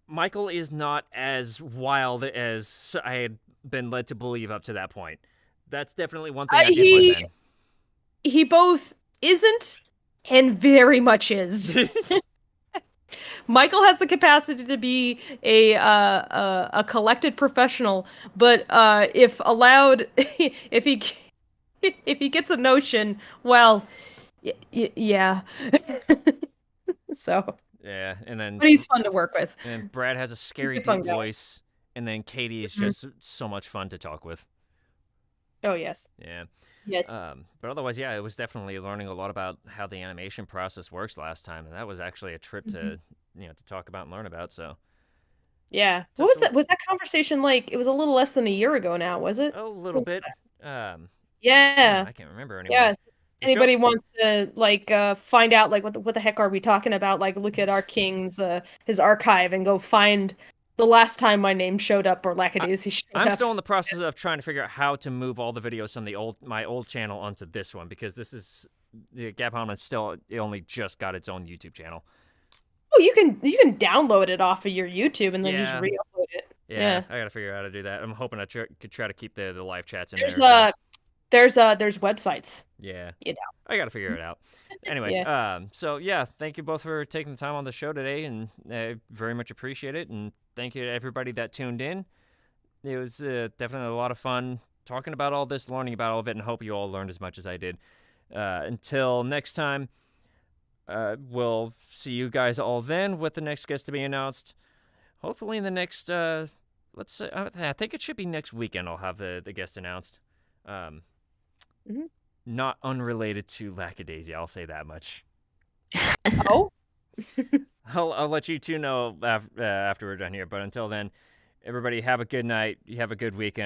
Michael is not as wild as I had been led to believe up to that point. That's definitely one thing I did learn then. He both isn't and very much is. Michael has the capacity to be a collected professional, but if allowed, if he gets a notion, well, yeah. So. Yeah, and then. But he's fun to work with. And Brad has a scary deep voice, and then Katie is just so much fun to talk with. Oh yes. Yeah. Yes. But otherwise, yeah, it was definitely learning a lot about how the animation process works last time, and that was actually a trip to to talk about and learn about. So. Yeah. What was that? Was that conversation like? It was a little less than a year ago now, was it? A little bit. Yeah. I can't remember anymore. Yes. Anybody wants to like find out like what the heck are we talking about? Like look at our king's his archive and go find the last time my name showed up or Lackadaisy showed up. I'm still in the process of trying to figure out how to move all the videos from my old channel onto this one, because this is Gab Hominem still only just got its own YouTube channel. Oh, you can download it off of your YouTube and then just re-upload it. Yeah, I gotta figure out how to do that. I'm hoping I could try to keep the live chats in there. There's websites. Yeah. I gotta figure it out. Anyway, so yeah, thank you both for taking the time on the show today, and I very much appreciate it. And thank you to everybody that tuned in. It was definitely a lot of fun talking about all this, learning about all of it, and hope you all learned as much as I did. Until next time, we'll see you guys all then with the next guest to be announced. Hopefully in the next, let's say, I think it should be next weekend I'll have the guest announced. not unrelated to Lackadaisy. I'll say that much. Oh, I'll let you two know after we're done here. But until then, everybody have a good night. You have a good weekend.